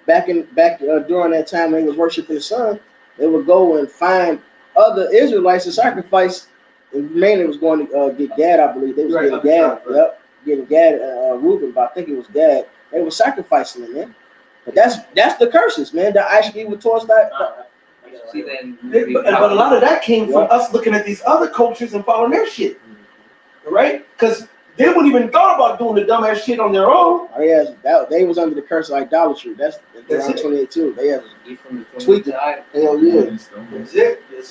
back during that time when they was worshiping the sun, they would go and find other Israelites to sacrifice. And mainly was going to get Gad, I believe. They was Right, getting up the Gad. top, right. Yep, getting Gad, Reuben, but I think it was Gad. They were sacrificing them, man. But that's the curses, man. That actually were towards that. See, then, But a lot of that came from us looking at these other cultures and following their shit, right? Because they wouldn't even thought about doing the dumbass shit on their own. Oh, yeah, they was under the curse of idolatry. That's around 28 too. They have tweaked it. Hell yeah. That's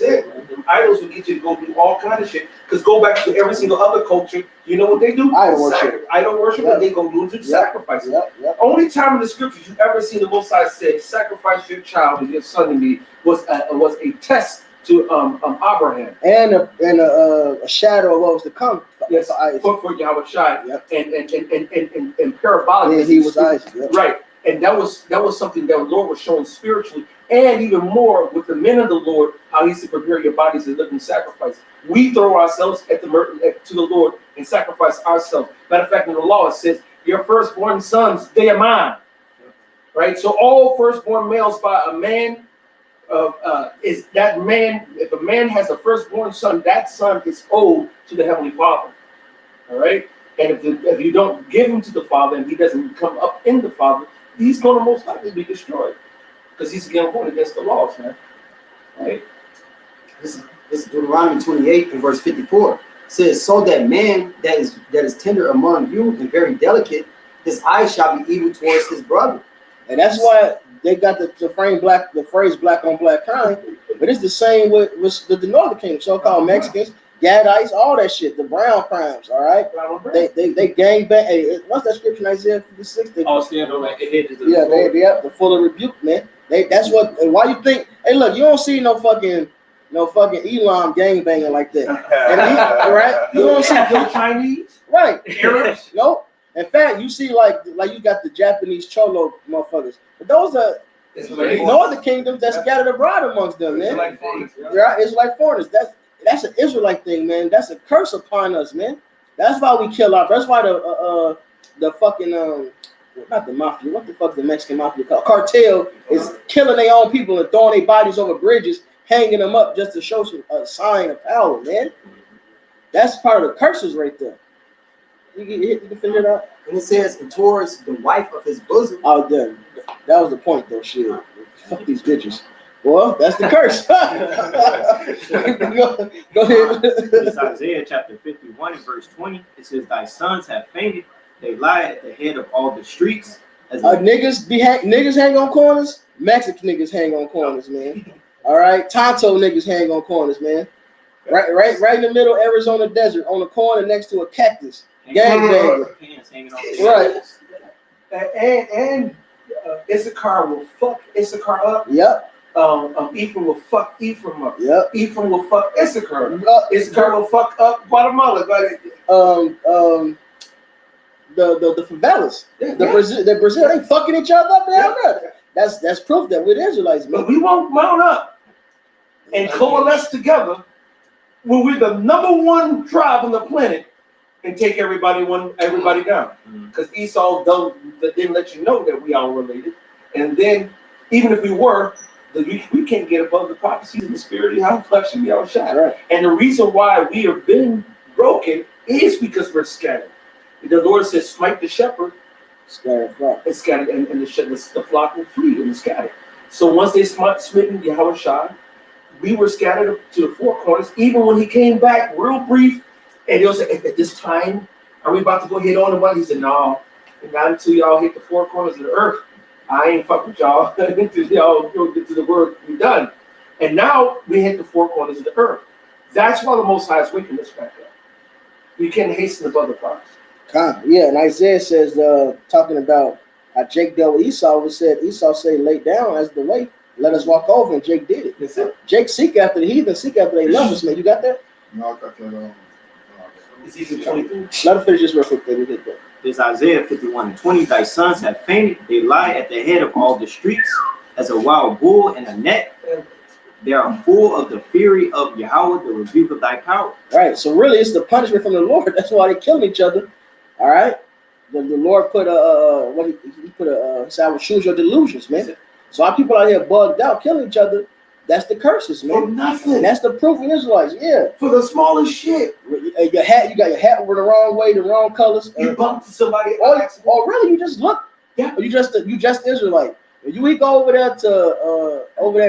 it. Them idols will get you to go do all kind of shit. Because go back to every single other culture, you know what they do? Idol worship. Idol worship, and they go do it to sacrifice. Yep. Only time in the scriptures you ever seen the Most High say, "Sacrifice your child and your son to me," was a test to Abraham. And a shadow of what was to come. Yes, for Yahweh Shai. Yep. And parabolic. Yeah, he was Isaac. Yep. Right. And that was something that the Lord was showing spiritually, and even more with the men of the Lord, how He said, "Prepare your bodies as a living sacrifice." We throw ourselves to the Lord and sacrifice ourselves. Matter of fact, in the law it says, "Your firstborn sons, they are mine." Right. So all firstborn males by a man is that man. If a man has a firstborn son, that son is owed to the Heavenly Father. All right. And if you don't give him to the Father and he doesn't come up in the Father, he's going to most likely be destroyed, because he's going against the laws, man. Right? This is Deuteronomy 28 and verse 54. It says, "So that man that is tender among you and very delicate, his eyes shall be evil towards his brother." And that's why they got the phrase black on black crime. But it's the same with the Northern Kingdom, so-called Mexicans. Gadites, all that shit, the brown crimes, all right? They gang bang. Hey, what's that scripture in Isaiah 56? All stand on like the hedges. Yeah, they're full of rebuke, man. That's what. Why you think? Hey, look, you don't see no fucking Elam gang banging like that, right? You don't see no Chinese, right? Arabs. Nope. In fact, you see like you got the Japanese cholo motherfuckers, but those are northern kingdoms that scattered abroad amongst them, man. Right? It's like foreigners. That's an Israelite thing, man. That's a curse upon us, man. That's why we kill off. That's why the fucking not the mafia. What the fuck is the Mexican mafia called? Cartel is killing their own people and throwing their bodies over bridges, hanging them up just to show some sign of power, man. That's part of the curses right there. You can figure it out. And it says, and towards the wife of his bosom. Oh, damn. That was the point, though. Shit. Fuck these bitches. Well, that's the curse. Go ahead. It's Isaiah chapter 51 and verse 20. It says, thy sons have fainted. They lie at the head of all the streets. As niggas hang on corners. Mexican niggas hang on corners, man. All right. Tonto niggas hang on corners, man. Right in the middle, Arizona desert, on the corner next to a cactus. Gangbanger. Right. And Issachar will fuck Issachar up. Yep. Ephraim will fuck Ephraim up. Yep. Ephraim will fuck Issachar. Issachar will fuck up Guatemala. The favelas, the Brazil, they fucking each other up down there. That's proof that we're the Israelites, man. But we won't mount up and coalesce together when we're the #1 tribe on the planet and take everybody down. Because Esau didn't let you know that we all related. And then, even if we were, we can't get above the prophecies of the spirit of how flesh and y'all shine. Right. And the reason why we have been broken is because we're scattered. The Lord says, smite the shepherd, scattered flock. and scattered, and the flock will flee and scattered. So once they smitten Yahweh Shai, we were scattered to the four corners. Even when he came back, real brief, and he'll say, at this time, are we about to go hit on the one? He said, no, not until y'all hit the four corners of the earth. I ain't fuck with y'all until y'all get to the word we done. And now we hit the four corners of the earth. That's why the Most High is waking us back up. We can't hasten above the promise. Yeah, and Isaiah says, talking about how Jake dealt with Esau, Esau said, lay down as the way, let us walk over, and Jake did it. That's it. Jake seek after the heathen, seek after they lovers, man. You got that? No, I got that. It's easy 23. Let us finish this real quick, baby. Hit that. It's Isaiah 51 and 20. Thy sons have fainted. They lie at the head of all the streets as a wild bull in a net. They are full of the fury of Yahweh, the rebuke of thy power. Right. So really, it's the punishment from the Lord. That's why they killing each other. All right. The Lord put said, I will choose your delusions, man. So our people out here bugged out, killing each other. That's the curses, man. For nothing. And that's the proof in Israelites. Yeah. For the smallest shit. Your hat, you got your hat over the wrong way, the wrong colors. You bumped somebody. Or really, you just look. Yeah. You just Israelite. When you go over there to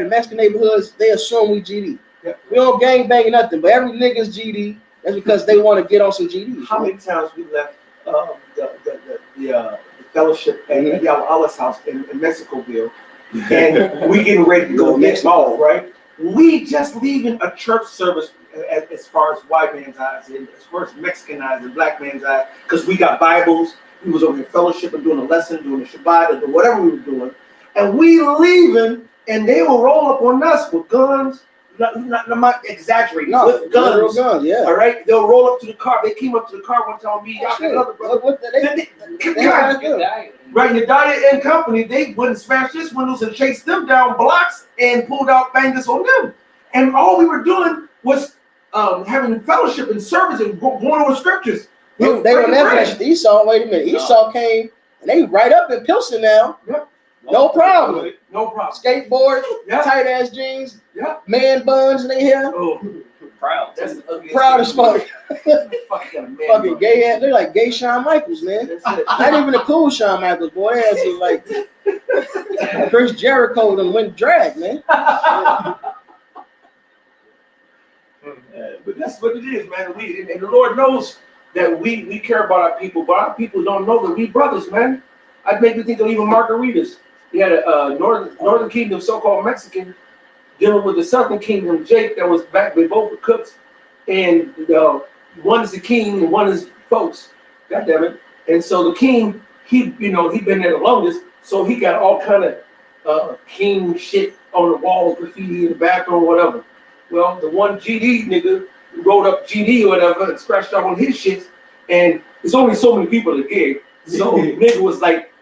Mexican neighborhoods, they assume we GD. Yeah. We don't gang bang nothing, but every nigga's GD. That's because they want to get on some GDs. How many times we left the fellowship at Allah's house in Mexicoville, and we getting ready to go get mall, right? We just leaving a church service as far as white man's eyes, and as far as Mexican eyes and black man's eyes, because we got Bibles. We was over in fellowship and doing a lesson, doing a Shabbat, or whatever we were doing, and we leaving, and they will roll up on us with guns. I'm not exaggerating. No, with guns. Yeah. All right, they'll roll up to the car. They came up to the car one time. Me, y'all another brother. Right, Yedaya and company, they wouldn't smash this windows and chase them down blocks and pulled out bangers on them. And all we were doing was having fellowship and service and going over scriptures. They were never Esau. Wait a minute. Esau came and they right up in Pilsen now. Yep. No problem. No problem. Skateboard, Yeah. tight ass jeans, Yeah. man buns in their hair. Oh, Proud. that's the ugliest Proud as fuck. Fucking Gay ass. They're like gay Shawn Michaels, man. Not even the cool Shawn Michaels, boy. They actually like Chris Jericho and went drag, man. But that's what it is, man. And the Lord knows that we care about our people, but our people don't know that we brothers, man. I'd make you think of even margaritas. He had a northern kingdom, so-called Mexican, dealing with the southern kingdom, Jake, that was back. They both were cooks. and one is the king and one is folks. God damn it! And so the king, he been there the longest, so he got all kind of king shit on the walls, graffiti in the bathroom, whatever. Well, the one GD nigga wrote up GD or whatever and scratched out on his shit, and there's only so many people at the gig, so nigga was like,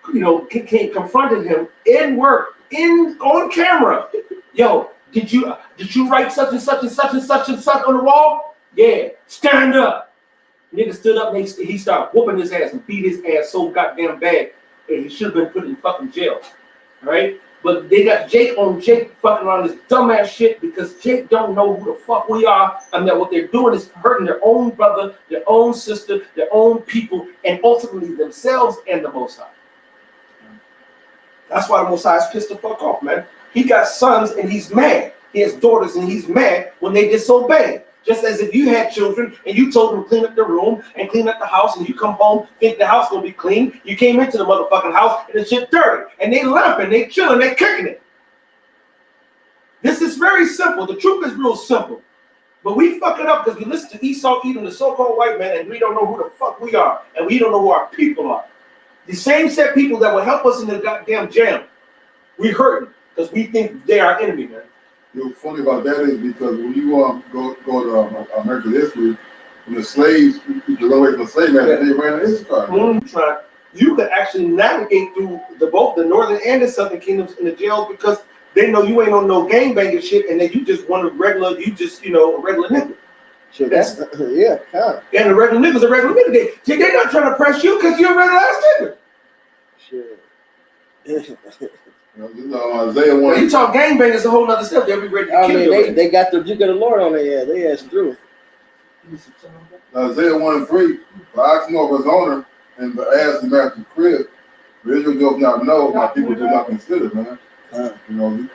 confronted him in work, on camera. Yo, did you write such and such and such and such and such on the wall? Yeah, stand up. Nigga stood up and he started whooping his ass and beat his ass so goddamn bad, and he should have been put in fucking jail. All right? But they got Jake fucking around this dumbass shit because Jake don't know who the fuck we are, and that what they're doing is hurting their own brother, their own sister, their own people, and ultimately themselves and the Most High. That's why the Most High is pissed the fuck off, man. He got sons and he's mad. He has daughters and he's mad when they disobey. Just as if you had children and you told them to clean up the room and clean up the house, and you come home, think the house gonna be clean. You came into the motherfucking house and the shit dirty. And they laughing, they chilling, they kicking it. This is very simple. The truth is real simple. But we fuck it up because we listen to Esau Edom, the so-called white man, and we don't know who the fuck we are. And we don't know who our people are. The same set people that will help us in the goddamn jam. We hurting because we think they are our enemy, man. What's funny about that is because when you go to American history, when the slaves, you run away from the slave man, they ran an Issachar. You could actually navigate through both the northern and the southern kingdoms in the jails because they know you ain't on no gangbanging shit, and then you just want a regular nigga. Sure, that's yeah, kind of. And the regular nigga's a regular nigga. They're not trying to press you because you're a regular ass nigga. Sure. Isaiah 1. When you talk gangbang, it's a whole other step. They'll be ready to kill you. They got the Duke of the Lord on their ass. They ass through. Isaiah 1:3. For I asked of his owner, and the ass the master's crib. But Israel does not know, my people do not consider, man. They don't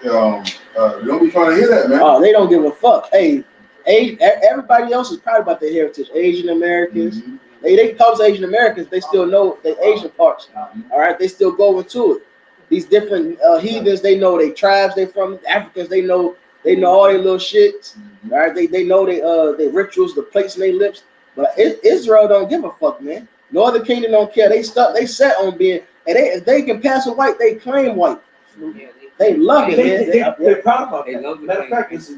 be trying to hear that, man. Oh, they don't give a fuck. Hey, everybody else is proud about their heritage. Asian Americans. Mm-hmm. They call us Asian Americans. They still know the Asian parts. All right, they still go into it. These different heathens, they know they tribes. They from Africans. They know all their little shits. All right, they know their rituals, the plates in their lips. But Israel don't give a fuck, man. Northern Kingdom don't care. They set on being, and if they can pass a white, they claim white. They love it, man. They're proud about that. Matter of fact, it's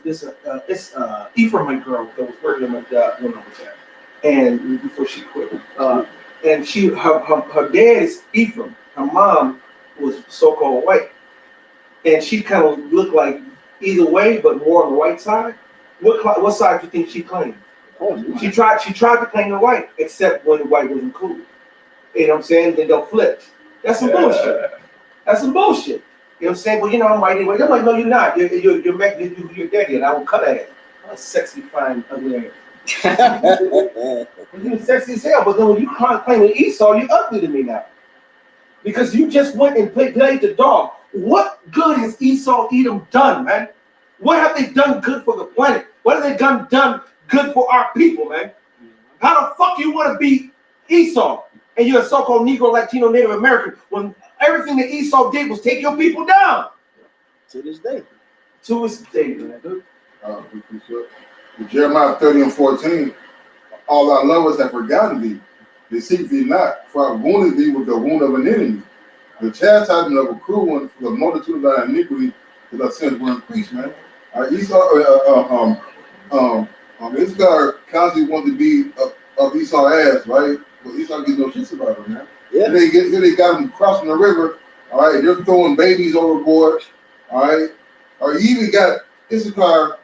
Ephraimite girl that was working with when I was there, and before she quit, and her dad is Ephraim. Her mom was so-called white, and she kind of looked like either way, but more on the white side. What side do you think she claimed? She tried to claim the white, except when the white wasn't cool. You know what I'm saying? Then they'll flip. That's some bullshit. That's some bullshit. You know what I'm saying? Well, I'm white anyway. I'm like, no, you're not. You're daddy, and I will cut at it. Sexy, fine, ugly ass. You're sexy as hell, but then when you claim Esau, you're ugly to me now. Because you just went and played the dog. What good has Esau Edom done, man? What have they done good for the planet? What have they done good for our people, man? How the fuck you want to be Esau and you're a so-called Negro, Latino, Native American when everything that Esau did was take your people down? To this day. To this day, man. Jeremiah 30:14. All our lovers have forgotten thee. They seek thee not, for I wounded thee with the wound of an enemy. The chastisement of a cruel one for the multitude of thy iniquity, because thy sins were increased, man. Issachar constantly wanted to be of Esau's ass, right? But Esau gets no shits about him, man. Yeah. They got him crossing the river, all right? They're throwing babies overboard, all right? Or you even got Issachar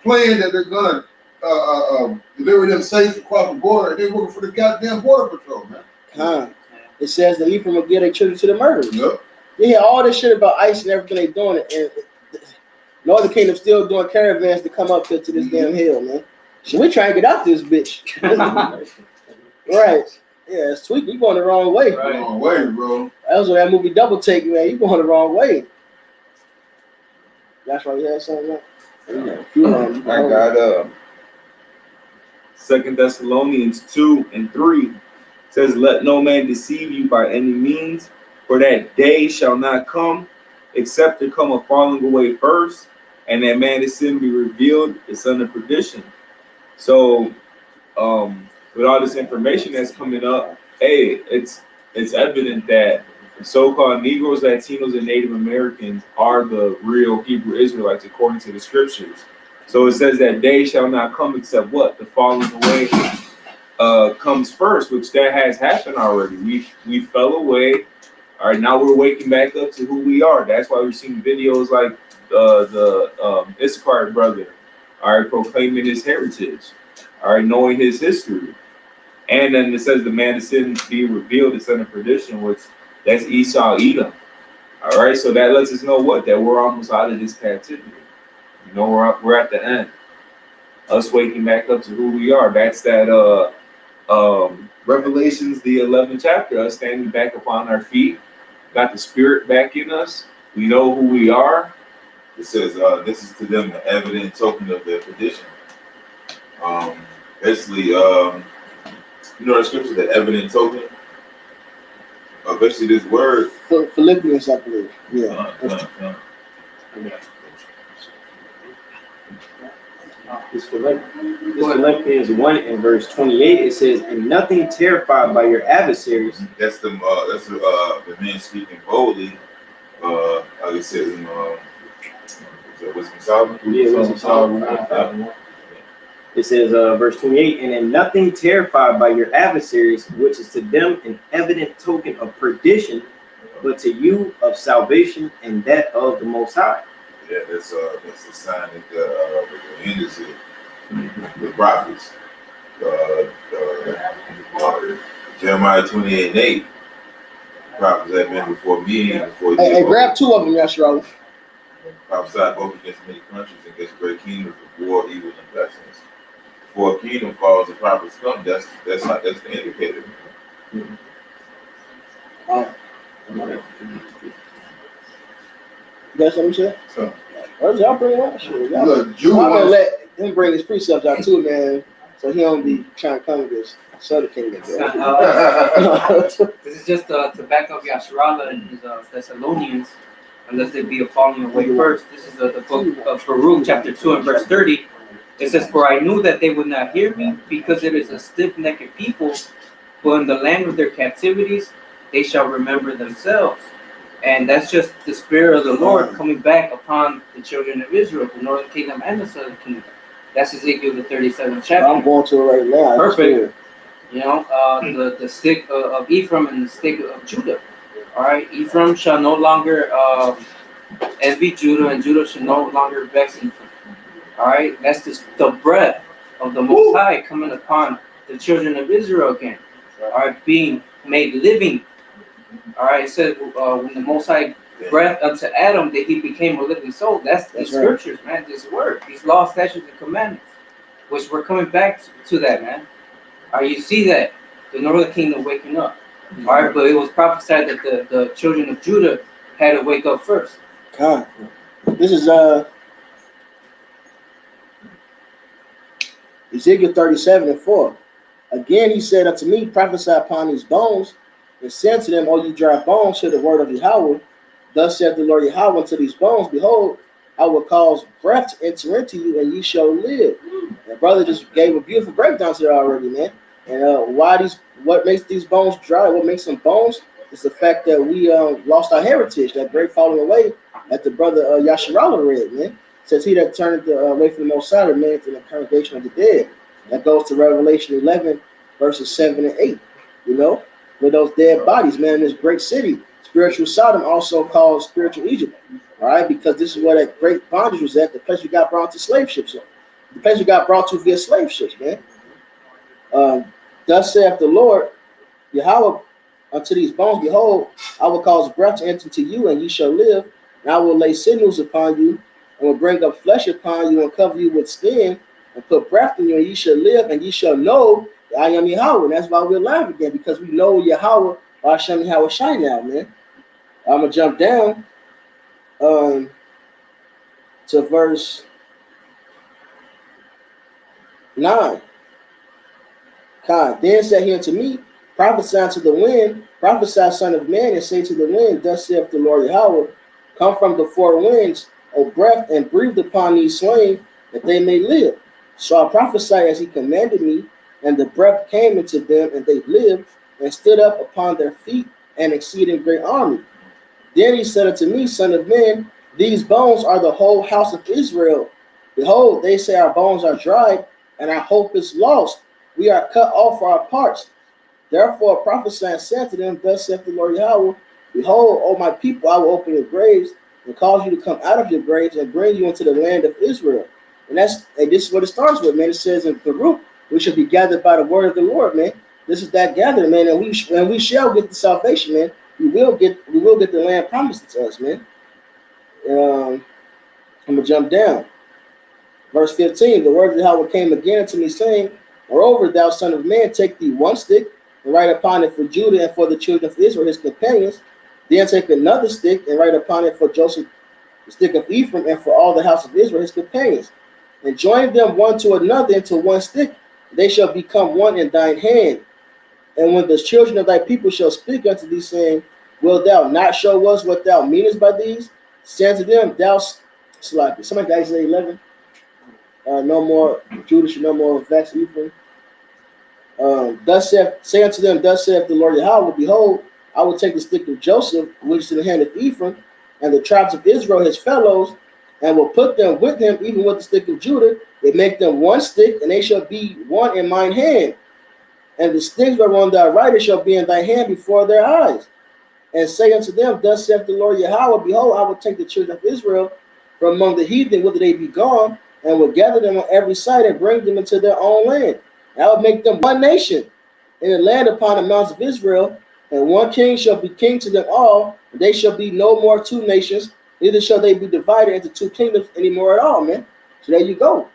playing that they're gonna deliver them safe across the border. They're working for the goddamn border patrol, man. It says that Ephraim will get their children to the murderers. Yep. You hear all this shit about ICE and everything they doing, and Northern Kingdom still doing caravans to come up to this damn hill, man. So we trying to get out this bitch. Right. Yeah, it's sweet. You going the wrong way. Right. Wrong way, bro. That was that movie Double Take, man. You going the wrong way. That's why you had something like I got 2 Thessalonians 2:3 says, let no man deceive you by any means, for that day shall not come, except to come a falling away first, and that man is sin be revealed, the son of perdition, So, with all this information that's coming up, hey, it's evident that the so-called Negroes, Latinos, and Native Americans are the real Hebrew Israelites according to the scriptures. So it says that day shall not come except what? The falling away comes first, which that has happened already. We fell away. All right, now we're waking back up to who we are. That's why we're seeing videos like the Issachar brother, all right, proclaiming his heritage, all right, knowing his history. And then it says the man of sin be revealed, the son of perdition, which that's Esau, Edom. All right, so that lets us know what? That we're almost out of this captivity. You know, we're at the end. Us waking back up to who we are. That's that Revelations, the 11th chapter, us standing back upon our feet, got the spirit back in us. We know who we are. It says, this is to them the evident token of their perdition. Basically, you know the scripture, the evident token? Basically, this word. Philippians, I believe. Yeah. This Philippians 1 and verse 28, it says, and nothing terrified by your adversaries. That's the man speaking boldly. Like it says in Wisdom Solomon? Yeah, Wisdom Solomon. It says, verse 28, and in nothing terrified by your adversaries, which is to them an evident token of perdition, but to you of salvation and that of the Most High. Yeah, that's the sign that the end is it. The prophets. Jeremiah 28:8. Prophets that been before me and before you. Hey, grab two of them, Yashara. Prophesied both against many countries and against great kingdoms of war, evil, and pestilence. Before a kingdom falls, the prophets come. That's the indicator. That's what I'm saying? So, y'all bring it up? Sure. Y'all Look, gonna let him bring his precepts out too, man. So he don't be trying to come with this Southern Kingdom. This is just to back up Yasharala and his Thessalonians, unless they be a falling away first. This is the book of Baruch, chapter 2 and verse 30. It says, for I knew that they would not hear me, because it is a stiff-necked people, but in the land of their captivities they shall remember themselves. And that's just the spirit of the Lord coming back upon the children of Israel, the northern kingdom and the southern kingdom. That's Ezekiel the 37th chapter. I'm going to it right now. Perfect. You know, the stick of Ephraim and the stick of Judah. All right, Ephraim shall no longer envy Judah, and Judah shall no longer vex Ephraim. All right, that's just the breath of the Most High coming upon the children of Israel again. All right, being made living. All right, it says when the Most High breath unto Adam that he became a living soul. That's the scriptures, man. This word, these laws, statutes, and commandments, which we're coming back to that, man. All right, you see that the northern kingdom waking up. All right, but it was prophesied that the children of Judah had to wake up first. God, this is Ezekiel 37:4. Again, he said unto me, prophesy upon these bones, and said to them, O ye dry bones, hear the word of Yahweh. Thus saith the Lord Yahweh unto these bones, behold, I will cause breath to enter into you, and ye shall live. And brother just gave a beautiful breakdown to it already, man. And what makes these bones dry, what makes them bones, is the fact that we lost our heritage, that great falling away that the brother Yasharala read, man. Says he that turned away from the Most High, man, to the congregation of the dead. That goes to Revelation 11, verses 7 and 8, you know, with those dead bodies, man, in this great city. Spiritual Sodom, also called spiritual Egypt, all right, because this is where that great bondage was at, the place we got brought to slave ships, the place we got brought to via slave ships, man. Thus saith the Lord Yahweh unto these bones, behold, I will cause breath to enter into you, and ye shall live, and I will lay sinews upon you, and will bring up flesh upon you, and cover you with skin, and put breath in you, and ye shall live, and ye shall know that I am Yahweh. And that's why we're alive again, because we know Yahweh, or Hashem Yahweh shine now, man. I'm gonna jump down to verse 9. God, then said he unto me, prophesy unto the wind, prophesy, son of man, and say to the wind, thus saith the Lord Yahweh, come from the four winds, O breath, and breathe upon these slain, that they may live. So I prophesied as he commanded me, and the breath came into them, and they lived, and stood up upon their feet, an exceeding great army. Then he said unto me, Son of man, these bones are the whole house of Israel. Behold, they say our bones are dried, and our hope is lost. We are cut off for our parts. Therefore prophesy and said to them, Thus saith the Lord Yahweh, Behold, O my people, I will open your graves, and cause you to come out of your graves, and bring you into the land of Israel. And this is what it starts with, man. It says in Baruch, we shall be gathered by the word of the Lord, man. This is that gathering, man, and we shall get the salvation, man. We will get the land promised to us, man. I'm gonna jump down. Verse 15, the word of Yahweh came again to me, saying, Moreover, thou son of man, take thee one stick, and write upon it for Judah and for the children of Israel, his companions. Then take another stick, and write upon it for Joseph, the stick of Ephraim, and for all the house of Israel, his companions. And join them one to another into one stick. They shall become one in thine hand. And when the children of thy people shall speak unto thee, saying, Wilt thou not show us what thou meanest by these? Say unto them, Thou slack. Somebody got Isaiah 11. No more Judah shall no more vex Ephraim. Say unto them, Thus saith the Lord Yahweh, Behold, I will take the stick of Joseph, which is in the hand of Ephraim, and the tribes of Israel, his fellows, and will put them with him, even with the stick of Judah, and make them one stick, and they shall be one in mine hand. And the sticks whereon thou writest shall be in thy hand before their eyes. And say unto them, Thus saith the Lord Yahweh, Behold, I will take the children of Israel from among the heathen, whither they be gone, and will gather them on every side and bring them into their own land. And I will make them one nation in the land upon the mountains of Israel, and one king shall be king to them all, and they shall be no more two nations, neither shall they be divided into two kingdoms anymore at all, man. So there you go.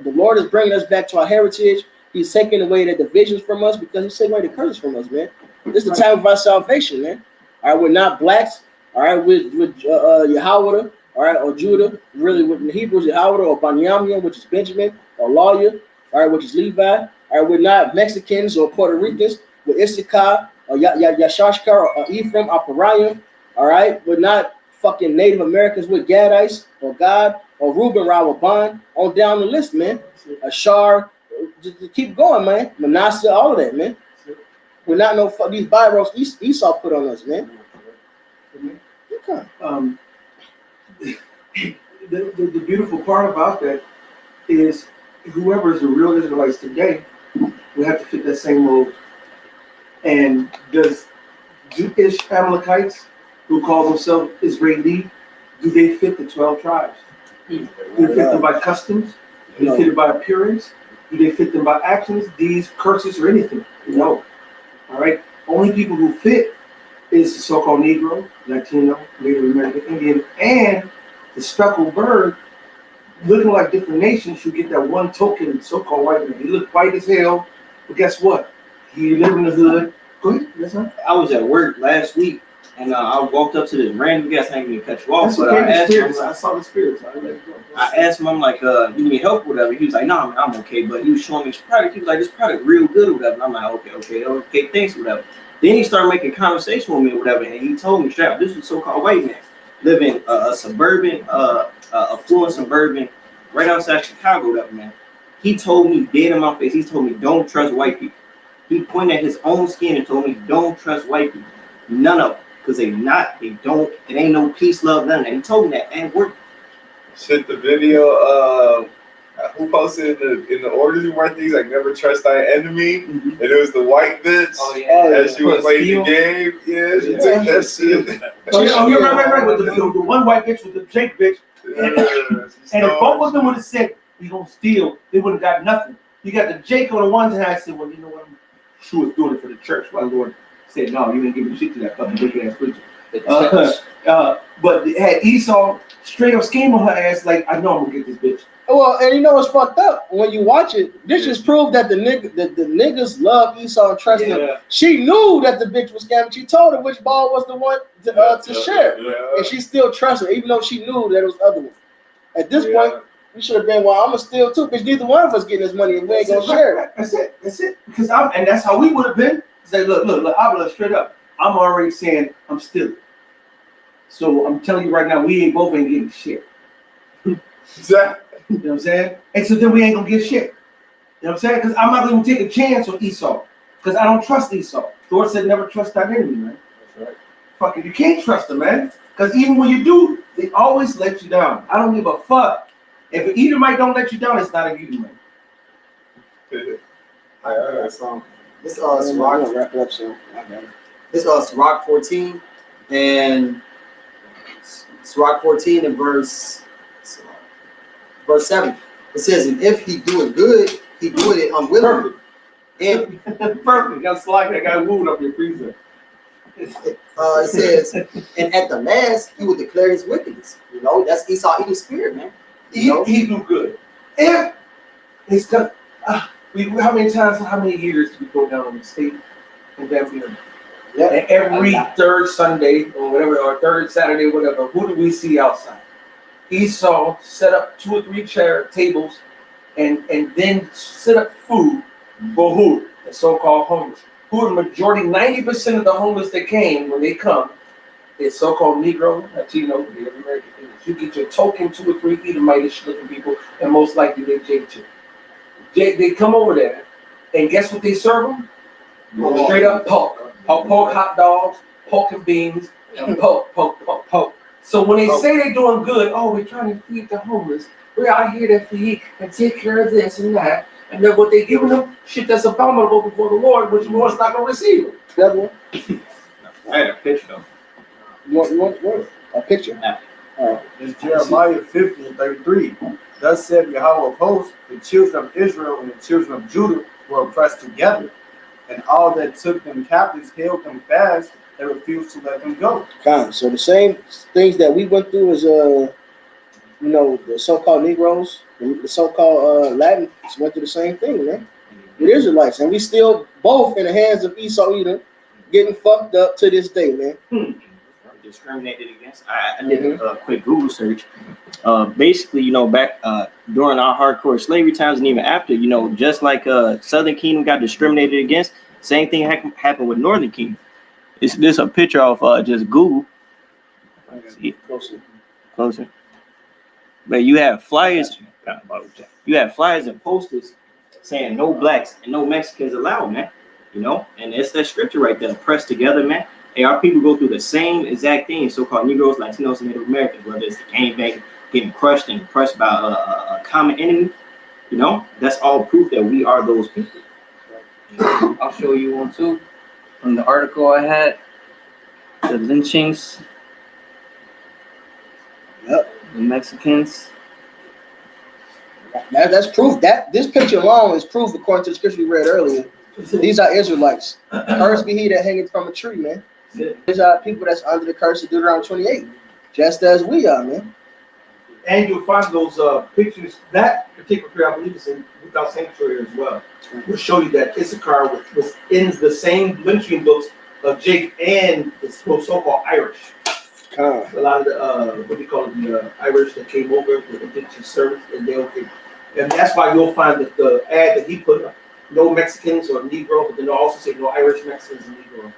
The Lord is bringing us back to our heritage. He's taking away the divisions from us because he's taking away the curses from us, man. This is the time of our salvation, man. All right, we're not blacks. All right, with Yahweh, all right, or Judah, really with the Hebrews, Yahweh, or Banyamian, which is Benjamin, or Lawyer, all right, which is Levi. All right, we're not Mexicans or Puerto Ricans with Issachar, or Yashashkar, or Ephraim, or Pariah. All right, we're not fucking Native Americans with Gadites, or God, or Reuben, Rawaban, on down the list, man. Ashar, just keep going, man. Manasseh, all of that, man. We're not no these Byros Esau put on us, man. Okay. The beautiful part about that is whoever is the real Israelites today will have to fit that same mold. And does Jewish Amalekites who call themselves Israeli, do they fit the 12 tribes? Do they fit them by customs? Do they fit it by appearance? Do they fit them by actions, deeds, curses, or anything? No. All right. Only people who fit is the so-called Negro, Latino, Native American Indian, and the speckled bird, looking like different nations. You get that one token so-called white man. He looked white as hell, but guess what? He lived in the hood. Go ahead. Yes, sir. I was at work last week, and I walked up to this random guy. I didn't even cut you off, but okay, I saw the spirits. I asked him, I'm like, you need help or whatever? He was like, no, man, I'm okay. But he was showing me his product. He was like, this product real good or whatever. And I'm like, okay, thanks or whatever. Then he started making conversation with me or whatever, and he told me straight up, this is a so-called white man living a suburban, affluent suburban, right outside Chicago, whatever, man. He told me dead in my face, he told me, don't trust white people. He pointed at his own skin and told me, don't trust white people. None of them. Because they don't, it ain't no peace, love, none of that. He told me that at work. Shit, the video, who posted in the orders you weren't things like never trust thy enemy, and it was the white bitch. Oh yeah. And she was playing the game. Yeah, she took that shit. Right. With the one white bitch with the Jake bitch. And if both of them would have said, we gonna steal, they would have got nothing. You got the Jake on the one hand. I said, well, you know what? She was doing it for the church. Well, the Lord said, no, you ain't giving shit to that fucking wicked ass preacher. But had Esau straight up scheme on her ass, like, I know I'm gonna get this bitch. Well, and you know what's fucked up? When you watch it, this just proved that the niggas love Esau and trust him. She knew that the bitch was scamming. She told her which ball was the one to share. And she still trusted her, even though she knew that it was the other one. At this point, we should have been, well, I'm gonna steal too, because neither one of us getting this money and we ain't gonna share it. That's it. Because and that's how we would have been. Say, look, I will straight up. I'm already saying I'm stealing. So I'm telling you right now, we both ain't getting shit. You know what I'm saying? And so then we ain't gonna get shit. You know what I'm saying? Because I'm not gonna take a chance on Esau. Because I don't trust Esau. The Lord said never trust thy enemy, man. That's right. Fucking, you can't trust them, man. Because even when you do, they always let you down. I don't give a fuck. If an Edomite don't let you down, it's not an Edomite. This Sirach, wrap it up soon. this Sirach 14 and Sirach 14 and verse 7. It says, and if he do it good, he do it unwillingly. And Perfect. Got slide. I got wood up your freezer. it says, and at the last he will declare his wickedness. You know, that's Esau eating spirit, man. He do good. If it's done, how many times, how many years do we go down on the state and Gambia? Yeah. And every third Sunday or whatever, or third Saturday, whatever, who do we see outside? Esau set up 2 or 3 tables and then set up food for who? The so-called homeless. Who the majority, 90% of the homeless that came when they come, is so-called Negro, Latino, Native American. You get your token 2 or 3 Edomitish looking people, and most likely they J2. They come over there, and guess what they serve them? Straight up pork hot dogs, pork and beans, and pork. So when they say they're doing good, oh, we're trying to feed the homeless. We're out here to feed and take care of this and that. And then what they giving them, shit that's abominable before the Lord, which the Lord's not going to receive it. That one? I had a picture though. You want a picture? It's Jeremiah 50:33. Thus said Yahweh of hosts, the children of Israel and the children of Judah were oppressed together, and all that took them captives held them fast and refused to let them go. So the same things that we went through as the so-called Negroes, the so-called Latins went through the same thing, man. With Israelites, and we still both in the hands of Esau Edom, getting fucked up to this day, man. Discriminated against. I did a quick Google search. Basically, back during our hardcore slavery times and even after, just like Southern Kingdom got discriminated against, same thing happened with Northern Kingdom. This a picture of just Google. See, closer. But you have flyers. You have flyers and posters saying no blacks and no Mexicans allowed, man. And it's that scripture right there, pressed together, man. Hey, our people go through the same exact thing, so-called Negroes, Latinos, and Native Americans, whether it's the gangbang, getting crushed and crushed by a common enemy. That's all proof that we are those people. I'll show you one too. From the article I had, the lynchings, the Mexicans. That's proof. That this picture alone is proof, according to the scripture we read earlier. These are Israelites. Cursed be he that hangeth from a tree, man. These are people that's under the curse of Deuteronomy 28, just as we are, man. And you'll find those pictures. That particular prayer, I believe, is in Without Sanctuary as well. We'll show you that Issachar was in the same lynching books of Jake and the so-called Irish. A lot of the what do you call it, the Irish that came over with indigenous servants, and that's why you'll find that the ad that he put up, no Mexicans or Negro, but then they'll also say no Irish, Mexicans, and Negro.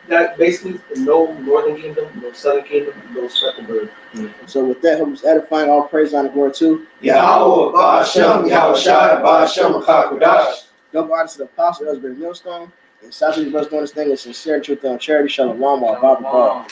That basically no Northern Kingdom, no Southern Kingdom, no Speckled Bird. So with that, hope is edifying. All praise, honor, glory to Yahweh, Ba'ashem, Yahweh Shai, Ba'ashem, HaKadosh. double honor to the apostle, Elizabeth Millstone, and South East Brothers doing this thing with sincerity, truth, and charity. Shalom, Bible.